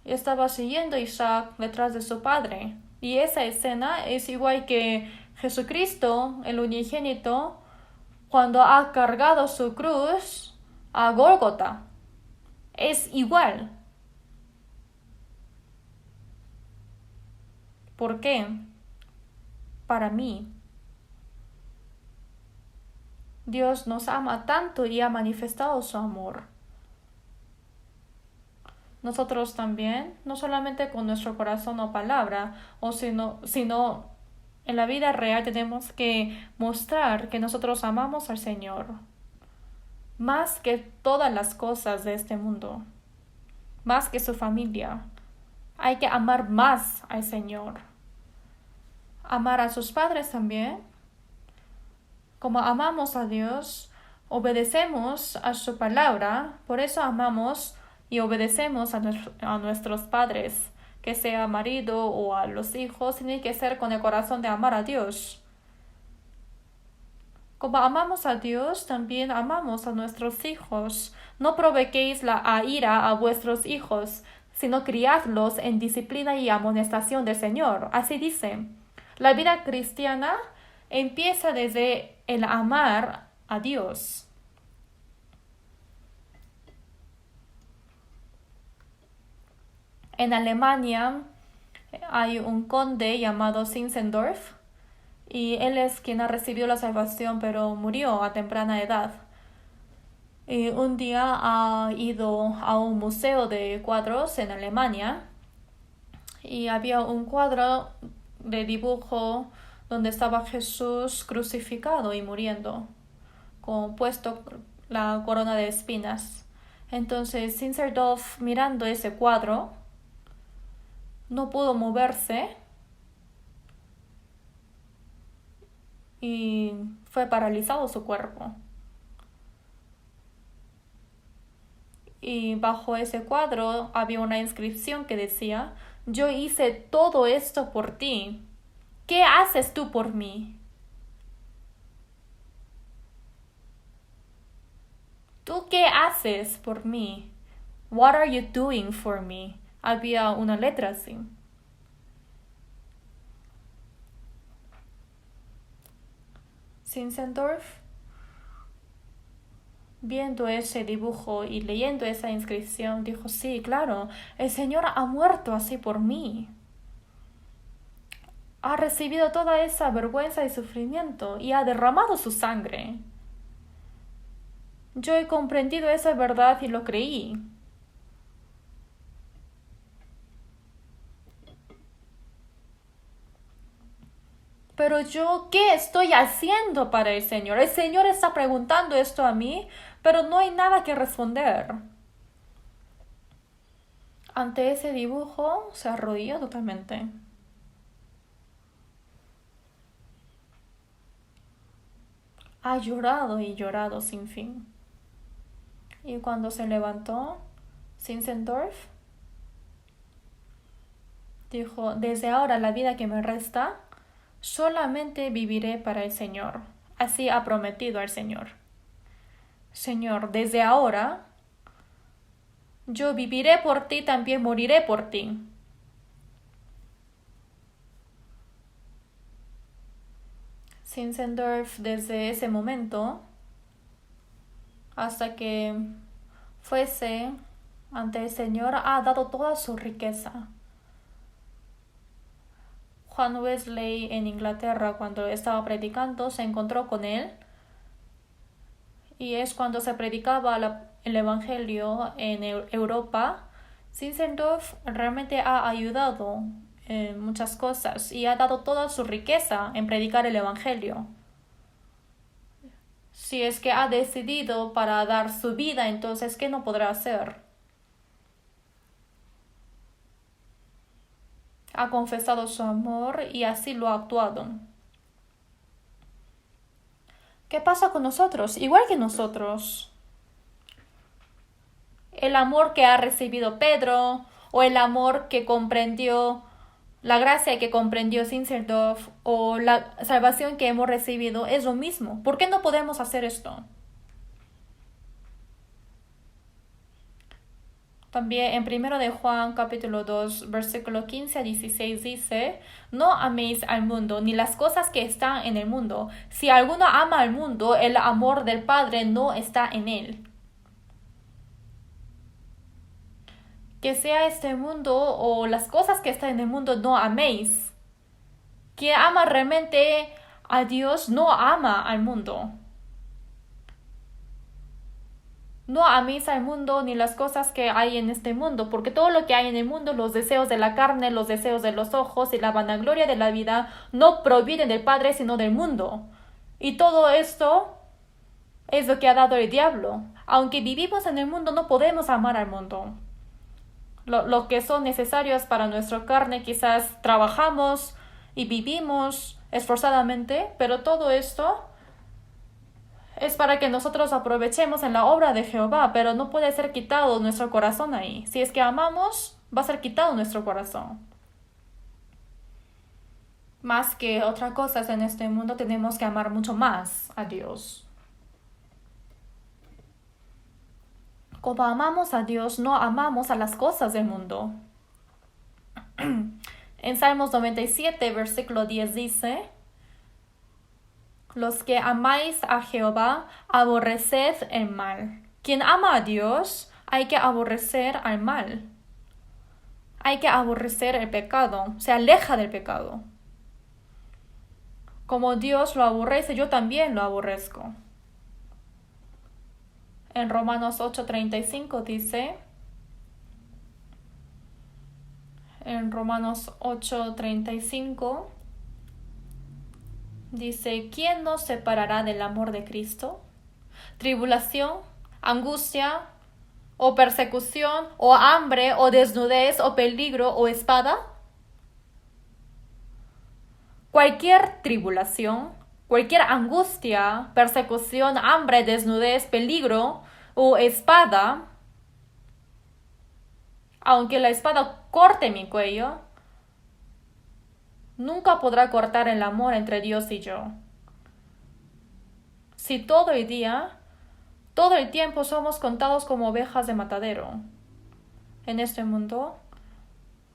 estaba siguiendo Isaac detrás de su padre. Y esa escena es igual que Jesucristo, el unigénito, cuando ha cargado su cruz a Gólgota. Es igual. ¿Por qué? Para mí, Dios nos ama tanto y ha manifestado su amor. Nosotros también, no solamente con nuestro corazón o palabra, sino en la vida real, tenemos que mostrar que nosotros amamos al Señor más que todas las cosas de este mundo, más que su familia. Hay que amar más al Señor. Amar a sus padres también. Como amamos a Dios, obedecemos a su palabra, por eso amamos y obedecemos a nuestros padres, que sea marido o a los hijos, tiene que ser con el corazón de amar a Dios. Como amamos a Dios, también amamos a nuestros hijos. No provoquéis la ira a vuestros hijos, sino criadlos en disciplina y amonestación del Señor. Así dice. La vida cristiana empieza desde el amar a Dios. En Alemania hay un conde llamado Zinzendorf, y él es quien ha recibido la salvación, pero murió a temprana edad. Y un día ha ido a un museo de cuadros en Alemania, y había un cuadro de dibujo donde estaba Jesús crucificado y muriendo, con puesto la corona de espinas. Entonces Zinzendorf, mirando ese cuadro, no pudo moverse y fue paralizado su cuerpo. Y bajo ese cuadro había una inscripción que decía: yo hice todo esto por ti. ¿Qué haces tú por mí? ¿Tú qué haces por mí? What are you doing for me? Había una letra así. Zinzendorf, viendo ese dibujo y leyendo esa inscripción, dijo: sí, claro, el Señor ha muerto así por mí. Ha recibido toda esa vergüenza y sufrimiento y ha derramado su sangre. Yo he comprendido esa verdad y lo creí. Pero yo, ¿qué estoy haciendo para el Señor? El Señor está preguntando esto a mí, pero no hay nada que responder. Ante ese dibujo se arrodilló totalmente. Ha llorado y llorado sin fin. Y cuando se levantó, Zinzendorf dijo: desde ahora la vida que me resta, solamente viviré para el Señor. Así ha prometido al Señor. Señor, desde ahora yo viviré por ti, también moriré por ti. Zinzendorf, desde ese momento hasta que fuese ante el Señor, ha dado toda su riqueza. Juan Wesley en Inglaterra, cuando estaba predicando, se encontró con él, y es cuando se predicaba el Evangelio en Europa. Zinzendorf realmente ha ayudado en muchas cosas y ha dado toda su riqueza en predicar el Evangelio. Si es que ha decidido para dar su vida, entonces ¿qué no podrá hacer? Ha confesado su amor y así lo ha actuado. ¿Qué pasa con nosotros? Igual que nosotros. El amor que ha recibido Pedro, o el amor que comprendió, la gracia que comprendió Zinzendorf, o la salvación que hemos recibido, es lo mismo. ¿Por qué no podemos hacer esto? También en 1 de Juan capítulo 2 versículo 15 a 16 dice: no améis al mundo ni las cosas que están en el mundo. Si alguno ama al mundo, el amor del Padre no está en él. Que sea este mundo o las cosas que están en el mundo, no améis. Quien ama realmente a Dios no ama al mundo. No améis al mundo ni las cosas que hay en este mundo, porque todo lo que hay en el mundo, los deseos de la carne, los deseos de los ojos y la vanagloria de la vida, no provienen del Padre, sino del mundo. Y todo esto es lo que ha dado el diablo. Aunque vivimos en el mundo, no podemos amar al mundo. Lo que son necesarios para nuestra carne, quizás trabajamos y vivimos esforzadamente, pero todo esto es para que nosotros aprovechemos en la obra de Jehová, pero no puede ser quitado nuestro corazón ahí. Si es que amamos, va a ser quitado nuestro corazón. Más que otras cosas en este mundo, tenemos que amar mucho más a Dios. Como amamos a Dios, no amamos a las cosas del mundo. En Salmos 97, versículo 10 dice: los que amáis a Jehová, aborreced el mal. Quien ama a Dios, hay que aborrecer al mal. Hay que aborrecer el pecado. Se aleja del pecado. Como Dios lo aborrece, yo también lo aborrezco. En Romanos 8:35 dice, en Romanos 8:35, Dice, ¿quién nos separará del amor de Cristo? ¿Tribulación, angustia, o persecución, o hambre, o desnudez, o peligro, o espada? Cualquier tribulación, cualquier angustia, persecución, hambre, desnudez, peligro o espada, aunque la espada corte mi cuello, nunca podrá cortar el amor entre Dios y yo. Si todo el día, todo el tiempo somos contados como ovejas de matadero en este mundo,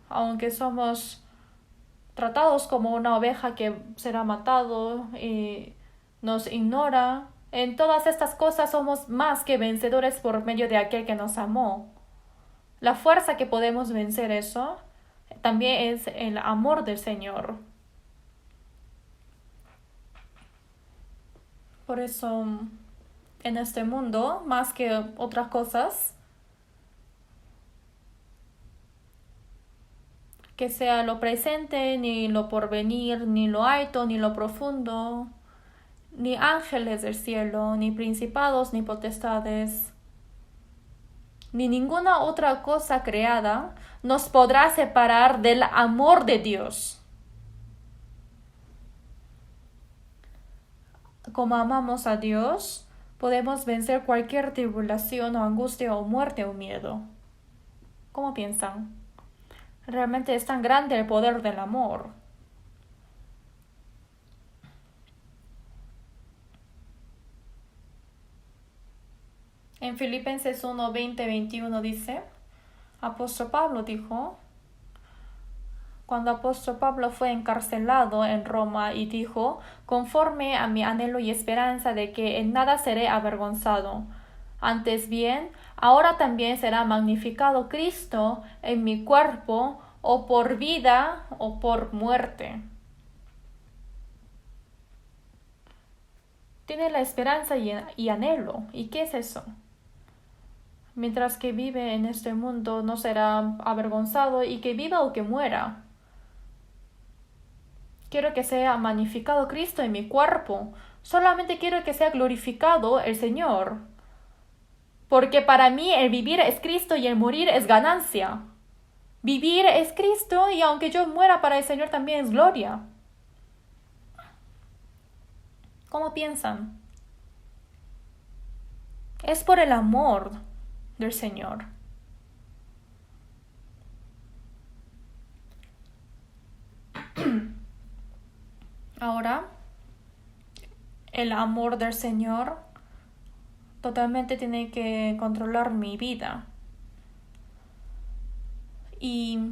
aunque somos tratados como una oveja que será matado y nos ignora, en todas estas cosas somos más que vencedores por medio de aquel que nos amó. La fuerza que podemos vencer eso también es el amor del Señor. Por eso, en este mundo, más que otras cosas, que sea lo presente, ni lo porvenir, ni lo alto, ni lo profundo, ni ángeles del cielo, ni principados, ni potestades, ni ninguna otra cosa creada nos podrá separar del amor de Dios. Como amamos a Dios, podemos vencer cualquier tribulación o angustia o muerte o miedo. ¿Cómo piensan? Realmente es tan grande el poder del amor. En Filipenses 1, 20, 21 dice, Apóstol Pablo dijo, cuando Apóstol Pablo fue encarcelado en Roma y dijo, conforme a mi anhelo y esperanza de que en nada seré avergonzado, antes bien, ahora también será magnificado Cristo en mi cuerpo, o por vida o por muerte. Tiene la esperanza y anhelo. ¿Y qué es eso? Mientras que vive en este mundo no será avergonzado y que viva o que muera. Quiero que sea magnificado Cristo en mi cuerpo. Solamente quiero que sea glorificado el Señor. Porque para mí el vivir es Cristo y el morir es ganancia. Vivir es Cristo y aunque yo muera para el Señor también es gloria. ¿Cómo piensan? Es por el amor del Señor. Ahora, el amor del Señor totalmente tiene que controlar mi vida. ¿Y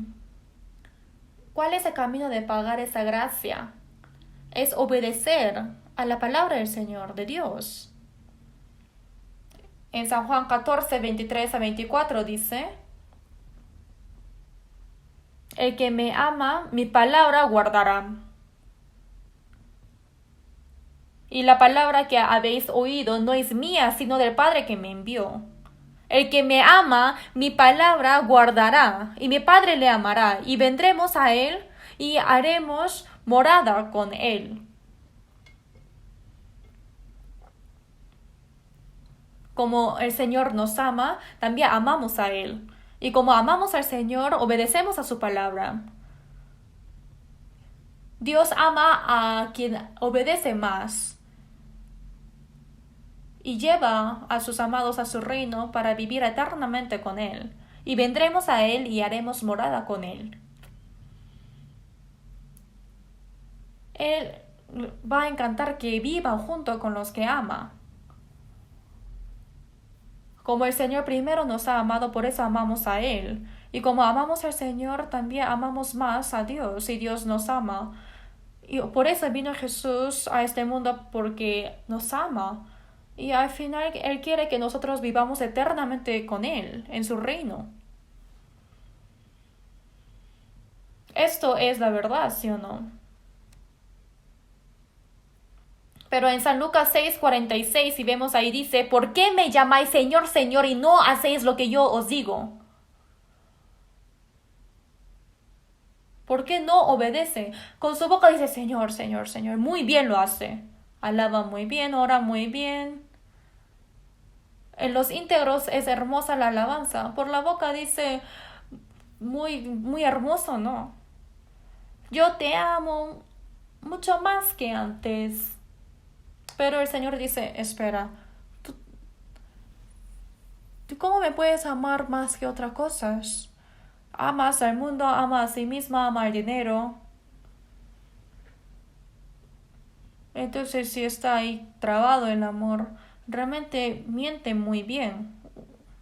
cuál es el camino de pagar esa gracia? Es obedecer a la palabra del Señor, de Dios. En San Juan 14, 23 a 24 dice, el que me ama, mi palabra guardará. Y la palabra que habéis oído no es mía, sino del Padre que me envió. El que me ama, mi palabra guardará, y mi Padre le amará, y vendremos a él y haremos morada con él. Como el Señor nos ama, también amamos a él. Y como amamos al Señor, obedecemos a su palabra. Dios ama a quien obedece más y lleva a sus amados a su reino para vivir eternamente con él. Y vendremos a él y haremos morada con él. Él va a encantar que viva junto con los que ama. Como el Señor primero nos ha amado, por eso amamos a Él. Y como amamos al Señor, también amamos más a Dios, y Dios nos ama. Y por eso vino Jesús a este mundo, porque nos ama. Y al final Él quiere que nosotros vivamos eternamente con Él, en su reino. Esto es la verdad, ¿sí o no? Pero en San Lucas 6:46, si vemos ahí, dice, ¿por qué me llamáis Señor, Señor, y no hacéis lo que yo os digo? ¿Por qué no obedece? Con su boca dice Señor, Señor, Señor. Muy bien lo hace. Alaba muy bien, ora muy bien. En los íntegros es hermosa la alabanza. Por la boca dice muy, muy hermoso, ¿no? Yo te amo mucho más que antes. Pero el Señor dice, espera, ¿tú cómo me puedes amar más que otras cosas? Amas al mundo, amas a sí misma, amas el dinero. Entonces, si está ahí trabado el amor, realmente miente muy bien.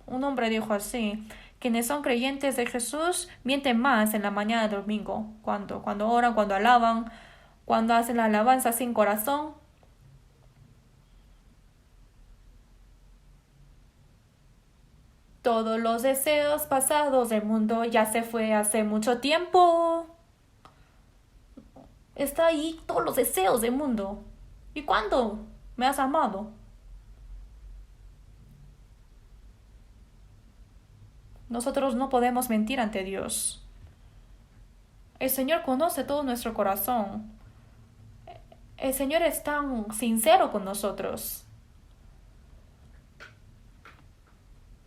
Un hombre dijo así, quienes son creyentes de Jesús mienten más en la mañana del domingo, cuando oran, cuando alaban, cuando hacen la alabanza sin corazón. Todos los deseos pasados del mundo ya se fue hace mucho tiempo. Está ahí todos los deseos del mundo. ¿Y cuándo me has amado? Nosotros no podemos mentir ante Dios. El Señor conoce todo nuestro corazón. El Señor es tan sincero con nosotros.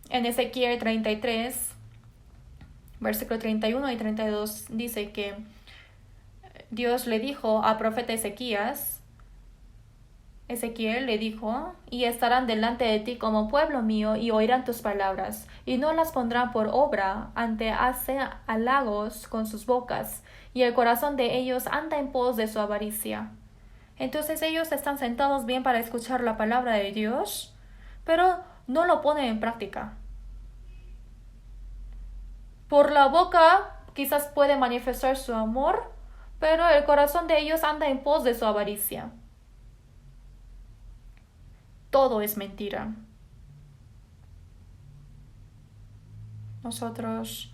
En Ezequiel 33, versículo 31 y 32 dice que Dios le dijo al profeta Ezequiel le dijo, y estarán delante de ti como pueblo mío y oirán tus palabras, y no las pondrán por obra, ante hace halagos con sus bocas, y el corazón de ellos anda en pos de su avaricia. Entonces ellos están sentados bien para escuchar la palabra de Dios, pero no lo ponen en práctica. Por la boca quizás puede manifestar su amor, pero el corazón de ellos anda en pos de su avaricia. Todo es mentira. Nosotros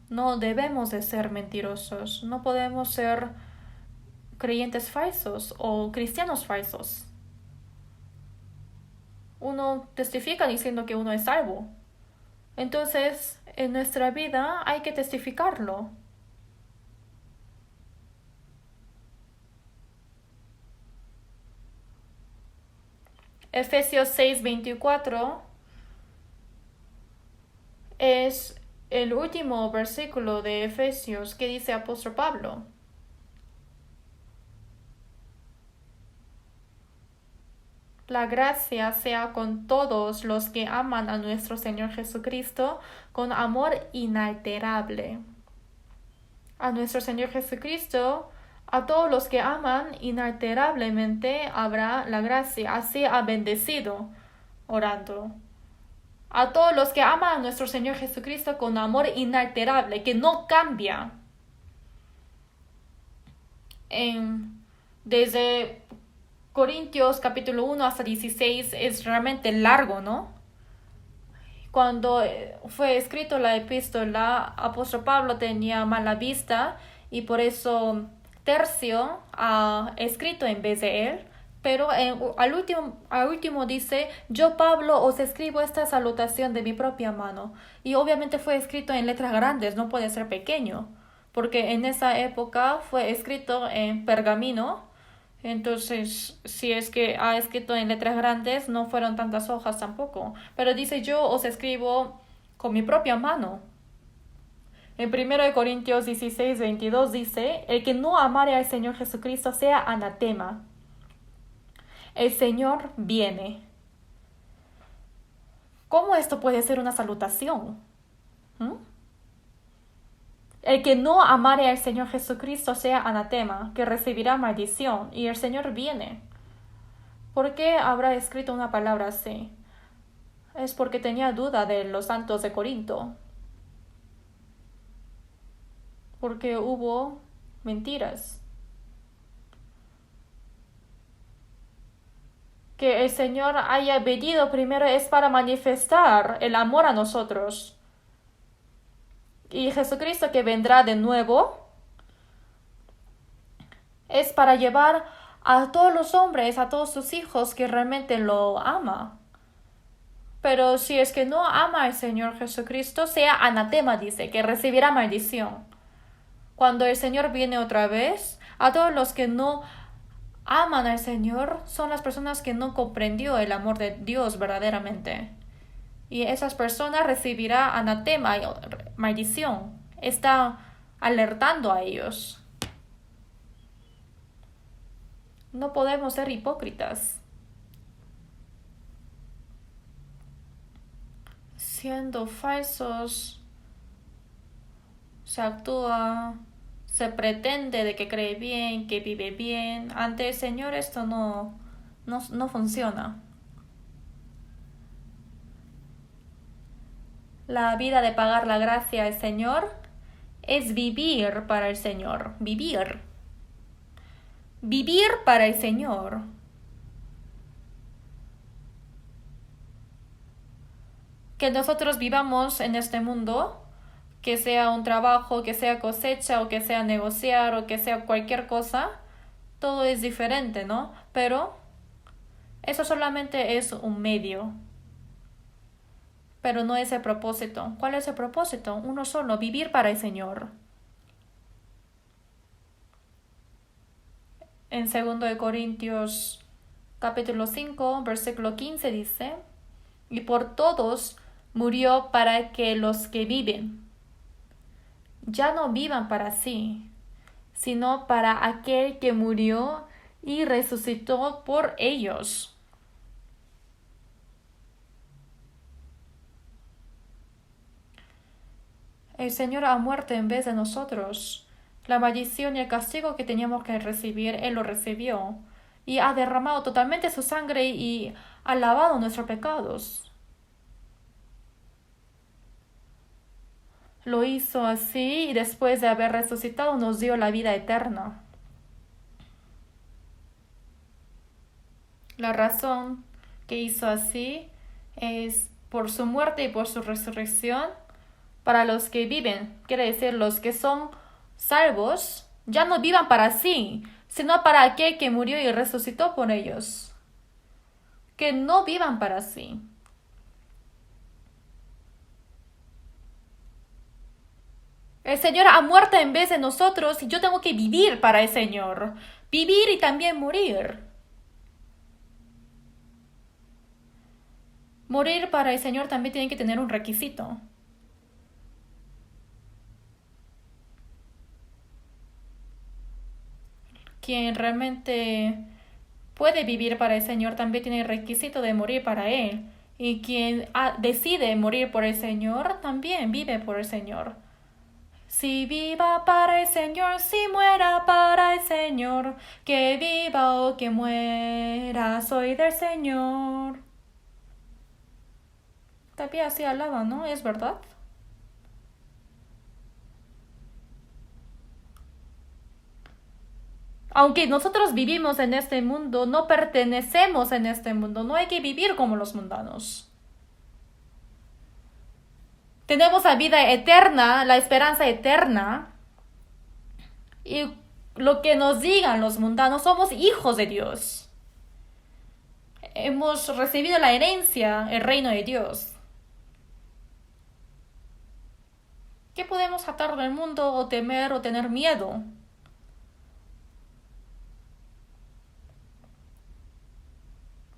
no debemos de ser mentirosos, no podemos ser creyentes falsos o cristianos falsos. Uno testifica diciendo que uno es salvo. Entonces, en nuestra vida hay que testificarlo. Efesios 6:24 es el último versículo de Efesios que dice apóstol Pablo. La gracia sea con todos los que aman a nuestro Señor Jesucristo con amor inalterable. A nuestro Señor Jesucristo, a todos los que aman inalterablemente habrá la gracia. Así ha bendecido orando. A todos los que aman a nuestro Señor Jesucristo con amor inalterable, que no cambia. Desde Corintios capítulo 1 hasta 16 es realmente largo, ¿no? Cuando fue escrito la epístola, apóstol Pablo tenía mala vista y por eso Tercio ha escrito en vez de él. Pero al último dice, yo Pablo os escribo esta salutación de mi propia mano. Y obviamente fue escrito en letras grandes, no puede ser pequeño. Porque en esa época fue escrito en pergamino. Entonces, si es que ha escrito en letras grandes, no fueron tantas hojas tampoco. Pero dice, yo os escribo con mi propia mano. En 1 Corintios 16:22 dice, el que no amare al Señor Jesucristo sea anatema. El Señor viene. ¿Cómo esto puede ser una salutación? El que no amare al Señor Jesucristo sea anatema, que recibirá maldición, y el Señor viene. ¿Por qué habrá escrito una palabra así? Es porque tenía duda de los santos de Corinto. Porque hubo mentiras. Que el Señor haya venido primero es para manifestar el amor a nosotros. Y Jesucristo que vendrá de nuevo es para llevar a todos los hombres, a todos sus hijos que realmente lo ama. Pero si es que no ama al Señor Jesucristo, sea anatema, dice, que recibirá maldición. Cuando el Señor viene otra vez, a todos los que no aman al Señor son las personas que no comprendió el amor de Dios verdaderamente. Y esas personas recibirán anatema y maldición. Está alertando a ellos. No podemos ser hipócritas. Siendo falsos, se actúa, se pretende de que cree bien, que vive bien. Ante el Señor esto no funciona. La vida de pagar la gracia al Señor es vivir para el Señor. Vivir. Vivir para el Señor. Que nosotros vivamos en este mundo, que sea un trabajo, que sea cosecha, o que sea negociar, o que sea cualquier cosa, todo es diferente, ¿no? Pero eso solamente es un medio. Pero no es el propósito. ¿Cuál es el propósito? Uno solo, vivir para el Señor. En 2 Corintios capítulo 5, versículo 15 dice, y por todos murió para que los que viven ya no vivan para sí, sino para aquel que murió y resucitó por ellos. El Señor ha muerto en vez de nosotros. La maldición y el castigo que teníamos que recibir, Él lo recibió. Y ha derramado totalmente su sangre y ha lavado nuestros pecados. Lo hizo así y después de haber resucitado nos dio la vida eterna. La razón que hizo así es por su muerte y por su resurrección. Para los que viven, quiere decir los que son salvos, ya no vivan para sí, sino para aquel que murió y resucitó por ellos. Que no vivan para sí. El Señor ha muerto en vez de nosotros y yo tengo que vivir para el Señor. Vivir y también morir. Morir para el Señor también tiene que tener un requisito. Quien realmente puede vivir para el Señor también tiene el requisito de morir para Él. Y quien decide morir por el Señor también vive por el Señor. Si viva para el Señor, si muera para el Señor, que viva o que muera, soy del Señor. También así alaba, ¿no? ¿Es verdad? Aunque nosotros vivimos en este mundo, no pertenecemos en este mundo, no hay que vivir como los mundanos. Tenemos la vida eterna, la esperanza eterna. Y lo que nos digan los mundanos, somos hijos de Dios. Hemos recibido la herencia, el reino de Dios. ¿Qué podemos atar del mundo o temer o tener miedo?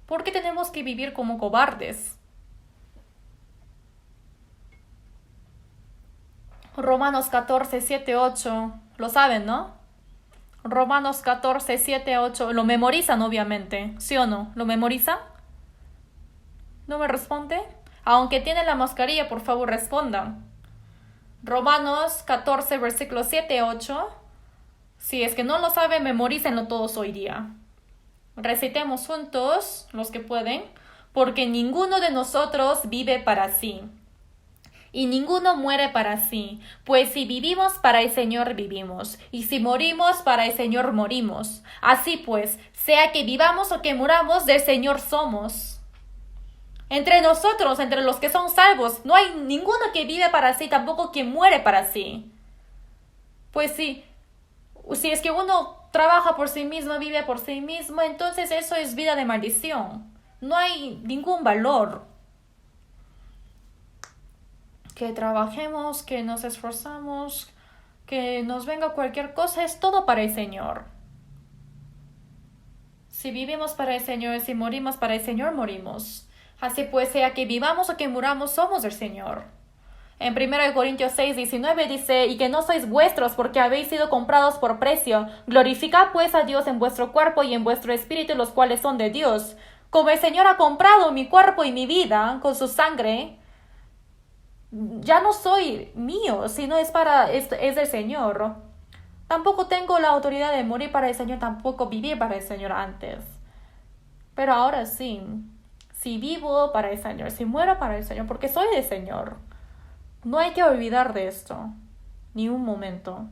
¿Por qué tenemos que vivir como cobardes? Romanos 14, 7, 8. Lo saben, ¿no? Romanos 14, 7, 8. Lo memorizan, obviamente. ¿Sí o no? ¿Lo memorizan? ¿No me responde? Aunque tiene la mascarilla, por favor, respondan. Romanos 14, versículos 7, 8. Si es que no lo saben, memorícenlo todos hoy día. Recitemos juntos, los que pueden, porque ninguno de nosotros vive para sí, y ninguno muere para sí, pues si vivimos para el Señor vivimos, y si morimos para el Señor morimos. Así pues, sea que vivamos o que muramos, del Señor somos. Entre nosotros, entre los que son salvos, no hay ninguno que vive para sí, tampoco quien muere para sí. Pues si es que uno trabaja por sí mismo, vive por sí mismo, entonces eso es vida de maldición. No hay ningún valor. Que trabajemos, que nos esforzamos, que nos venga cualquier cosa, es todo para el Señor. Si vivimos para el Señor, si morimos para el Señor, morimos. Así pues, sea que vivamos o que muramos, somos del Señor. En 1 Corintios 6:19 dice, y que no sois vuestros porque habéis sido comprados por precio. Glorificad pues a Dios en vuestro cuerpo y en vuestro espíritu, los cuales son de Dios. Como el Señor ha comprado mi cuerpo y mi vida con su sangre, ya no soy mío, sino es del Señor. Tampoco tengo la autoridad de morir para el Señor, tampoco vivir para el Señor antes. Pero ahora sí, si vivo para el Señor, si muero para el Señor, porque soy del Señor. No hay que olvidar de esto, ni un momento.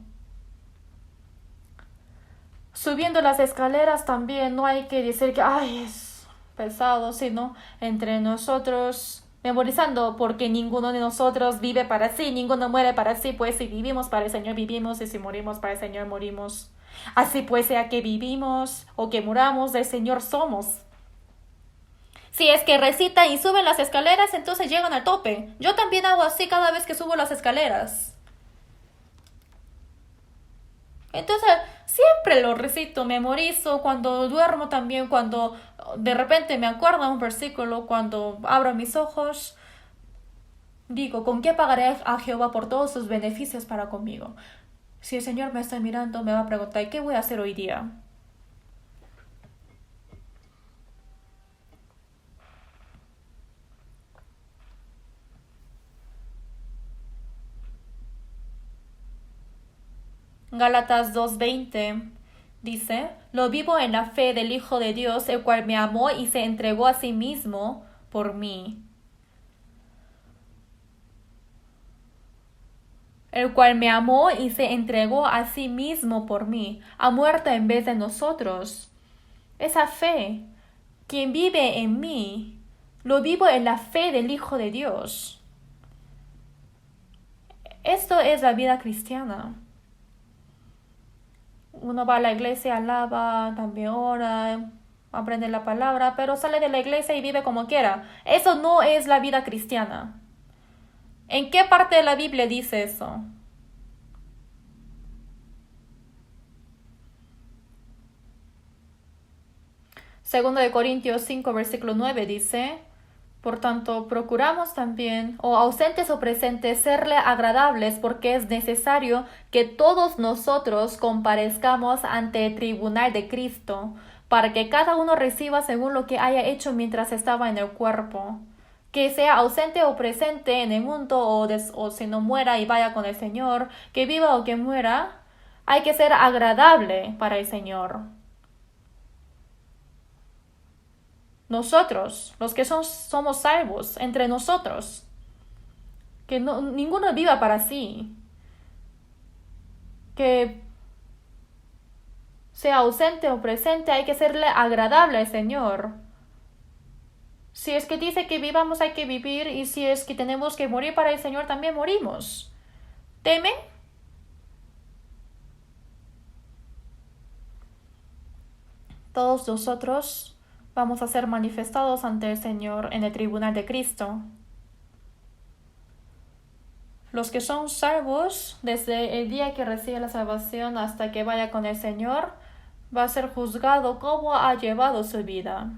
Subiendo las escaleras también no hay que decir que, ay, es pesado, sino entre nosotros memorizando, porque ninguno de nosotros vive para sí, ninguno muere para sí, pues si vivimos para el Señor vivimos y si morimos para el Señor morimos. Así pues, sea que vivimos o que muramos, del Señor somos. Si es que recitan y suben las escaleras, entonces llegan al tope. Yo también hago así cada vez que subo las escaleras. Entonces, siempre lo recito, memorizo, cuando duermo también, cuando de repente me acuerdo un versículo, cuando abro mis ojos, digo, ¿con qué pagaré a Jehová por todos sus beneficios para conmigo? Si el Señor me está mirando, me va a preguntar, ¿qué voy a hacer hoy día? Gálatas 2:20 dice, lo vivo en la fe del Hijo de Dios, el cual me amó y se entregó a sí mismo por mí. El cual me amó y se entregó a sí mismo por mí, ha muerto en vez de nosotros. Esa fe, quien vive en mí, lo vivo en la fe del Hijo de Dios. Esto es la vida cristiana. Uno va a la iglesia, alaba, también ora, aprende la palabra, pero sale de la iglesia y vive como quiera. Eso no es la vida cristiana. ¿En qué parte de la Biblia dice eso? Segundo de Corintios 5, versículo 9 dice, por tanto, procuramos también, o ausentes o presentes, serle agradables, porque es necesario que todos nosotros comparezcamos ante el tribunal de Cristo, para que cada uno reciba según lo que haya hecho mientras estaba en el cuerpo. Que sea ausente o presente en el mundo, o si no muera y vaya con el Señor, que viva o que muera, hay que ser agradable para el Señor. Nosotros, los que somos salvos, entre nosotros, que ninguno viva para sí, que sea ausente o presente, hay que serle agradable al Señor. Si es que dice que vivamos, hay que vivir, y si es que tenemos que morir para el Señor, también morimos. ¿Temen? Todos nosotros vamos a ser manifestados ante el Señor en el tribunal de Cristo. Los que son salvos, desde el día que recibe la salvación hasta que vaya con el Señor, va a ser juzgado cómo ha llevado su vida.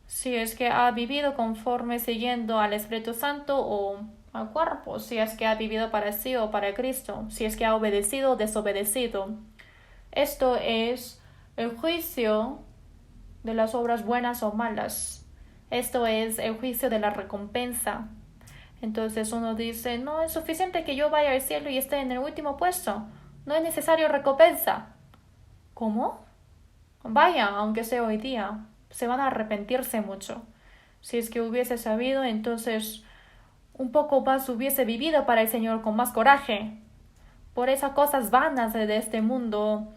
Si es que ha vivido conforme siguiendo al Espíritu Santo o al cuerpo, si es que ha vivido para sí o para Cristo, si es que ha obedecido o desobedecido. Esto es el juicio de las obras buenas o malas. Esto es el juicio de la recompensa. Entonces uno dice, no es suficiente que yo vaya al cielo y esté en el último puesto. No es necesario recompensa. ¿Cómo? Vaya, aunque sea hoy día. Se van a arrepentirse mucho. Si es que hubiese sabido, entonces un poco más hubiese vivido para el Señor con más coraje. Por esas cosas vanas de este mundo,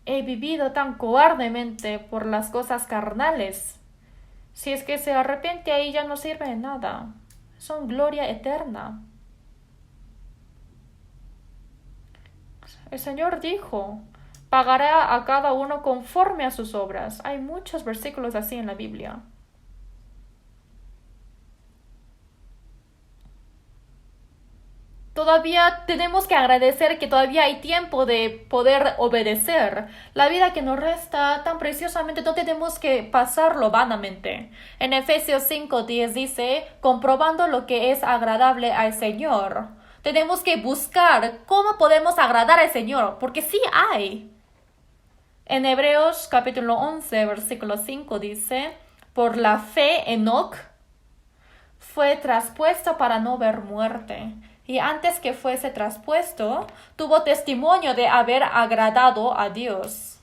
he vivido tan cobardemente por las cosas carnales. Si es que se arrepiente, ahí ya no sirve de nada. Son gloria eterna. El Señor dijo, pagará a cada uno conforme a sus obras. Hay muchos versículos así en la Biblia. Todavía tenemos que agradecer que todavía hay tiempo de poder obedecer. La vida que nos resta tan preciosamente no tenemos que pasarlo vanamente. En Efesios 5:10 dice, comprobando lo que es agradable al Señor. Tenemos que buscar cómo podemos agradar al Señor, porque sí hay. En Hebreos capítulo 11, versículo 5 dice, por la fe Enoc fue traspuesto para no ver muerte. Y antes que fuese traspuesto, tuvo testimonio de haber agradado a Dios.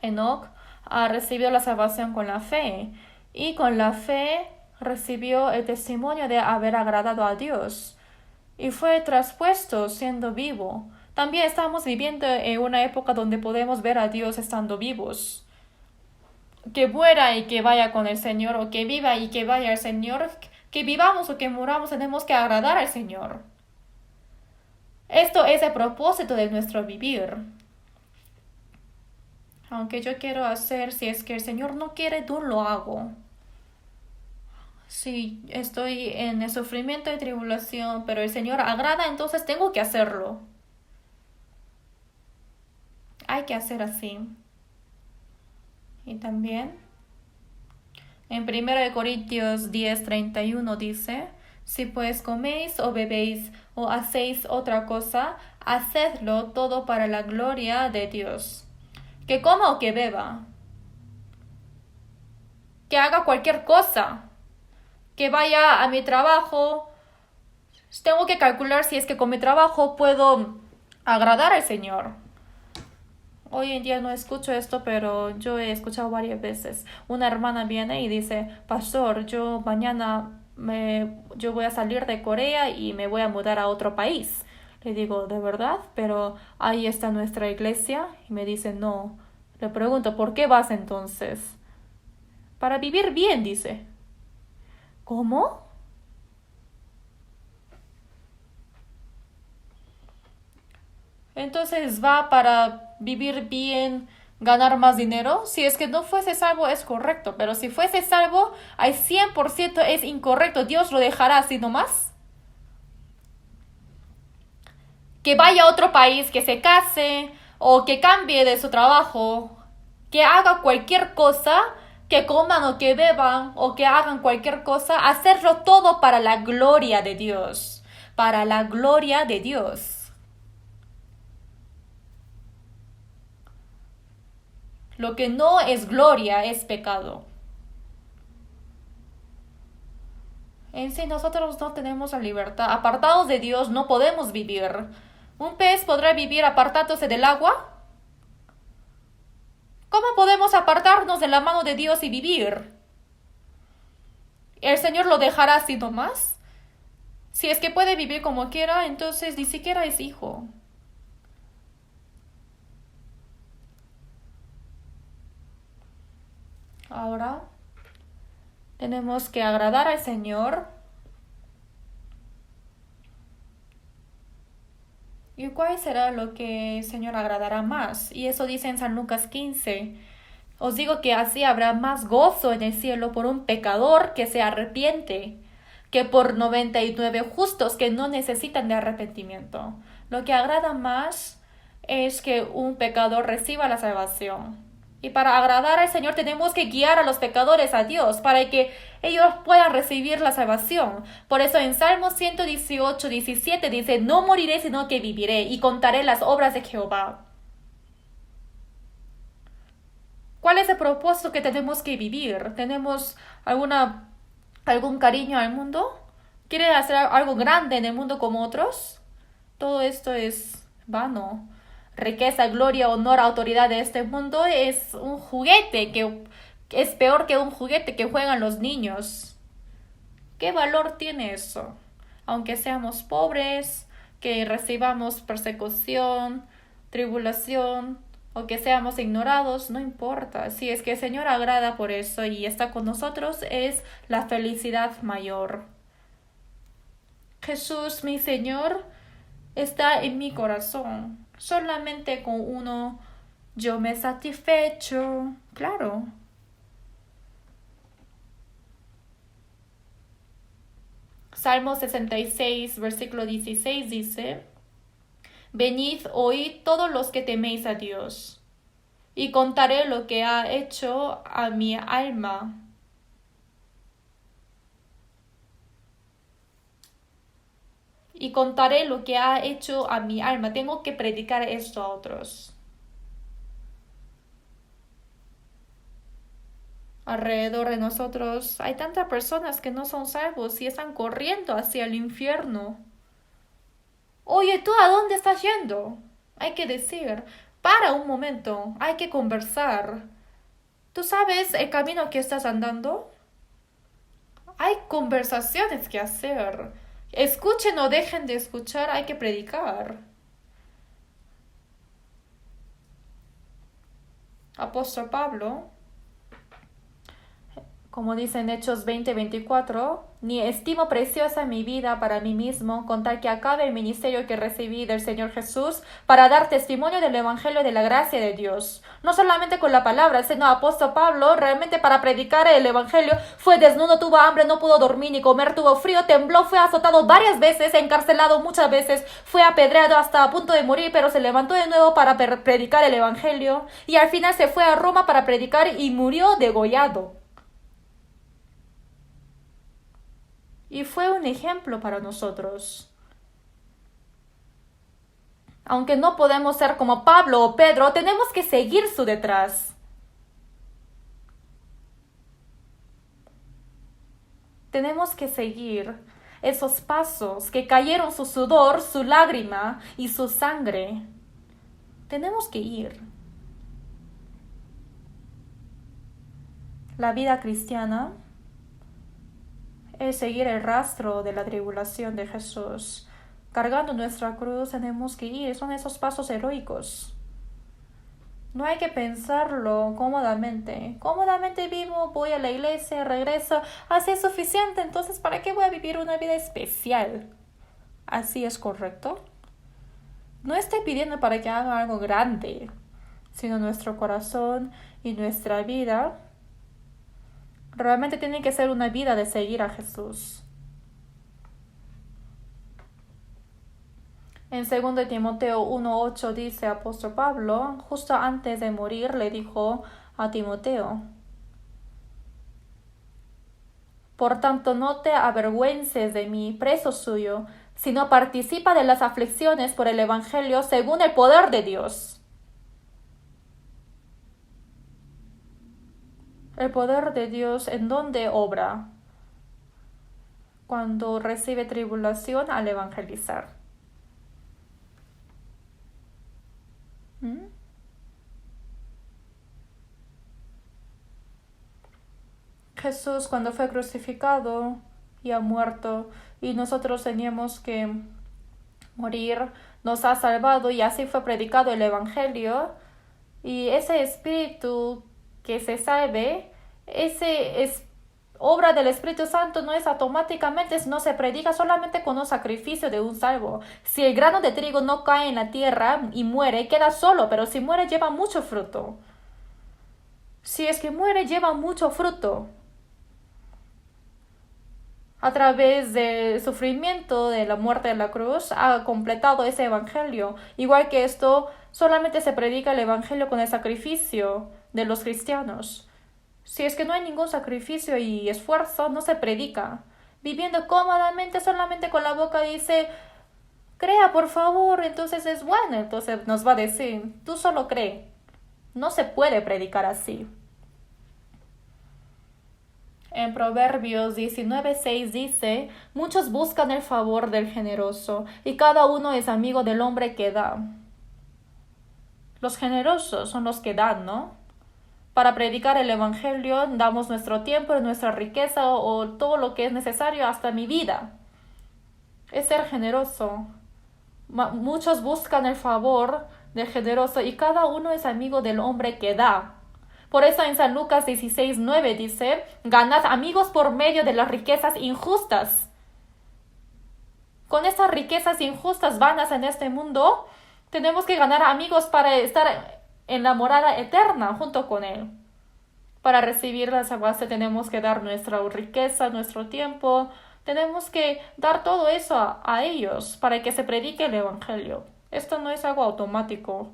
Enoc ha recibido la salvación con la fe, y con la fe recibió el testimonio de haber agradado a Dios, y fue traspuesto siendo vivo. También estamos viviendo en una época donde podemos ver a Dios estando vivos. Que muera y que vaya con el Señor, o que viva y que vaya al Señor, que vivamos o que muramos, tenemos que agradar al Señor. Esto es el propósito de nuestro vivir. Aunque yo quiero hacer, si es que el Señor no quiere, no lo hago. Si estoy en el sufrimiento y tribulación, pero el Señor agrada, entonces tengo que hacerlo. Hay que hacer así. Y también en 1 Corintios 10:31 dice, si pues coméis o bebéis o hacéis otra cosa, hacedlo todo para la gloria de Dios. Que coma o que beba, que haga cualquier cosa, que vaya a mi trabajo, tengo que calcular si es que con mi trabajo puedo agradar al Señor. Hoy en día no escucho esto, pero yo he escuchado varias veces. Una hermana viene y dice, pastor, yo mañana yo voy a salir de Corea y me voy a mudar a otro país. Le digo, ¿de verdad? Pero ahí está nuestra iglesia. Y me dice, no. Le pregunto, ¿por qué vas entonces? Para vivir bien, dice. ¿Cómo? Entonces va para vivir bien, ganar más dinero. Si es que no fuese salvo es correcto, pero si fuese salvo al 100% es incorrecto. Dios lo dejará así nomás. Que vaya a otro país, que se case o que cambie de su trabajo, que haga cualquier cosa, que coman o que beban o que hagan cualquier cosa, hacerlo todo para la gloria de Dios, para la gloria de Dios. Lo que no es gloria es pecado. En sí, nosotros no tenemos la libertad. Apartados de Dios no podemos vivir. ¿Un pez podrá vivir apartándose del agua? ¿Cómo podemos apartarnos de la mano de Dios y vivir? ¿El Señor lo dejará así nomás? Si es que puede vivir como quiera, entonces ni siquiera es hijo. Ahora tenemos que agradar al Señor. ¿Y cuál será lo que el Señor agradará más? Y eso dice en San Lucas 15. Os digo que así habrá más gozo en el cielo por un pecador que se arrepiente, que por 99 justos que no necesitan de arrepentimiento. Lo que agrada más es que un pecador reciba la salvación. Y para agradar al Señor tenemos que guiar a los pecadores a Dios para que ellos puedan recibir la salvación. Por eso en Salmo 118:17 dice, no moriré sino que viviré y contaré las obras de Jehová. ¿Cuál es el propósito que tenemos que vivir? ¿Tenemos algún cariño al mundo? ¿Quiere hacer algo grande en el mundo como otros? Todo esto es vano. Riqueza, gloria, honor, autoridad de este mundo es un juguete que es peor que un juguete que juegan los niños. ¿Qué valor tiene eso? Aunque seamos pobres, que recibamos persecución, tribulación, o que seamos ignorados, no importa. Si es que el Señor agrada por eso y está con nosotros, es la felicidad mayor. Jesús, mi Señor, está en mi corazón. Solamente con uno yo me satisfecho. Claro. Salmo 66, versículo 16 dice: Venid, oíd todos los que teméis a Dios, y contaré lo que ha hecho a mi alma. Y contaré lo que ha hecho a mi alma. Tengo que predicar esto a otros. Alrededor de nosotros hay tantas personas que no son salvos y están corriendo hacia el infierno. Oye, ¿tú a dónde estás yendo? Hay que decir, para un momento, hay que conversar. ¿Tú sabes el camino que estás andando? Hay conversaciones que hacer. Escuchen o dejen de escuchar, hay que predicar. Apóstol Pablo, como dice en Hechos 20:24, ni estimo preciosa mi vida para mí mismo, con tal que acabe el ministerio que recibí del Señor Jesús para dar testimonio del Evangelio de la gracia de Dios. No solamente con la palabra, sino apóstol Pablo, realmente para predicar el Evangelio, fue desnudo, tuvo hambre, no pudo dormir ni comer, tuvo frío, tembló, fue azotado varias veces, encarcelado muchas veces, fue apedreado hasta a punto de morir, pero se levantó de nuevo para predicar el Evangelio, y al final se fue a Roma para predicar y murió degollado. Y fue un ejemplo para nosotros. Aunque no podemos ser como Pablo o Pedro, tenemos que seguir su detrás. Tenemos que seguir esos pasos que cayeron su sudor, su lágrima y su sangre. Tenemos que ir. La vida cristiana es seguir el rastro de la tribulación de Jesús. Cargando nuestra cruz tenemos que ir. Son esos pasos heroicos. No hay que pensarlo cómodamente. Cómodamente vivo, voy a la iglesia, regreso. Así es suficiente. Entonces, ¿para qué voy a vivir una vida especial? ¿Así es correcto? No estoy pidiendo para que haga algo grande, sino nuestro corazón y nuestra vida realmente tiene que ser una vida de seguir a Jesús. En 2 Timoteo 1:8 dice apóstol Pablo, justo antes de morir le dijo a Timoteo: Por tanto, no te avergüences de mí, preso suyo, sino participa de las aflicciones por el Evangelio según el poder de Dios. El poder de Dios, ¿en dónde obra? Cuando recibe tribulación al evangelizar. Jesús, cuando fue crucificado y ha muerto, y nosotros teníamos que morir, nos ha salvado, y así fue predicado el Evangelio. Y ese espíritu que se salve, ese es obra del Espíritu Santo, no es automáticamente, no se predica solamente con un sacrificio de un salvo. Si el grano de trigo no cae en la tierra y muere, queda solo, pero si muere lleva mucho fruto. Si es que muere, lleva mucho fruto. A través del sufrimiento de la muerte de la cruz, ha completado ese evangelio. Igual que esto, solamente se predica el evangelio con el sacrificio de los cristianos. Si es que no hay ningún sacrificio y esfuerzo, no se predica. Viviendo cómodamente, solamente con la boca dice, crea por favor, entonces es bueno. Entonces nos va a decir, tú solo cree. No se puede predicar así. En Proverbios 19:6 dice, muchos buscan el favor del generoso, y cada uno es amigo del hombre que da. Los generosos son los que dan, ¿no? Para predicar el evangelio damos nuestro tiempo, nuestra riqueza o todo lo que es necesario, hasta mi vida. Es ser generoso. Muchos buscan el favor del generoso y cada uno es amigo del hombre que da. Por eso en San Lucas 16:9 dice, ganad amigos por medio de las riquezas injustas. Con estas riquezas injustas vanas en este mundo, tenemos que ganar amigos para estar en la morada eterna junto con Él. Para recibir la salvación tenemos que dar nuestra riqueza, nuestro tiempo, Tenemos que dar todo eso a ellos para que se predique el Evangelio. Esto no es algo automático.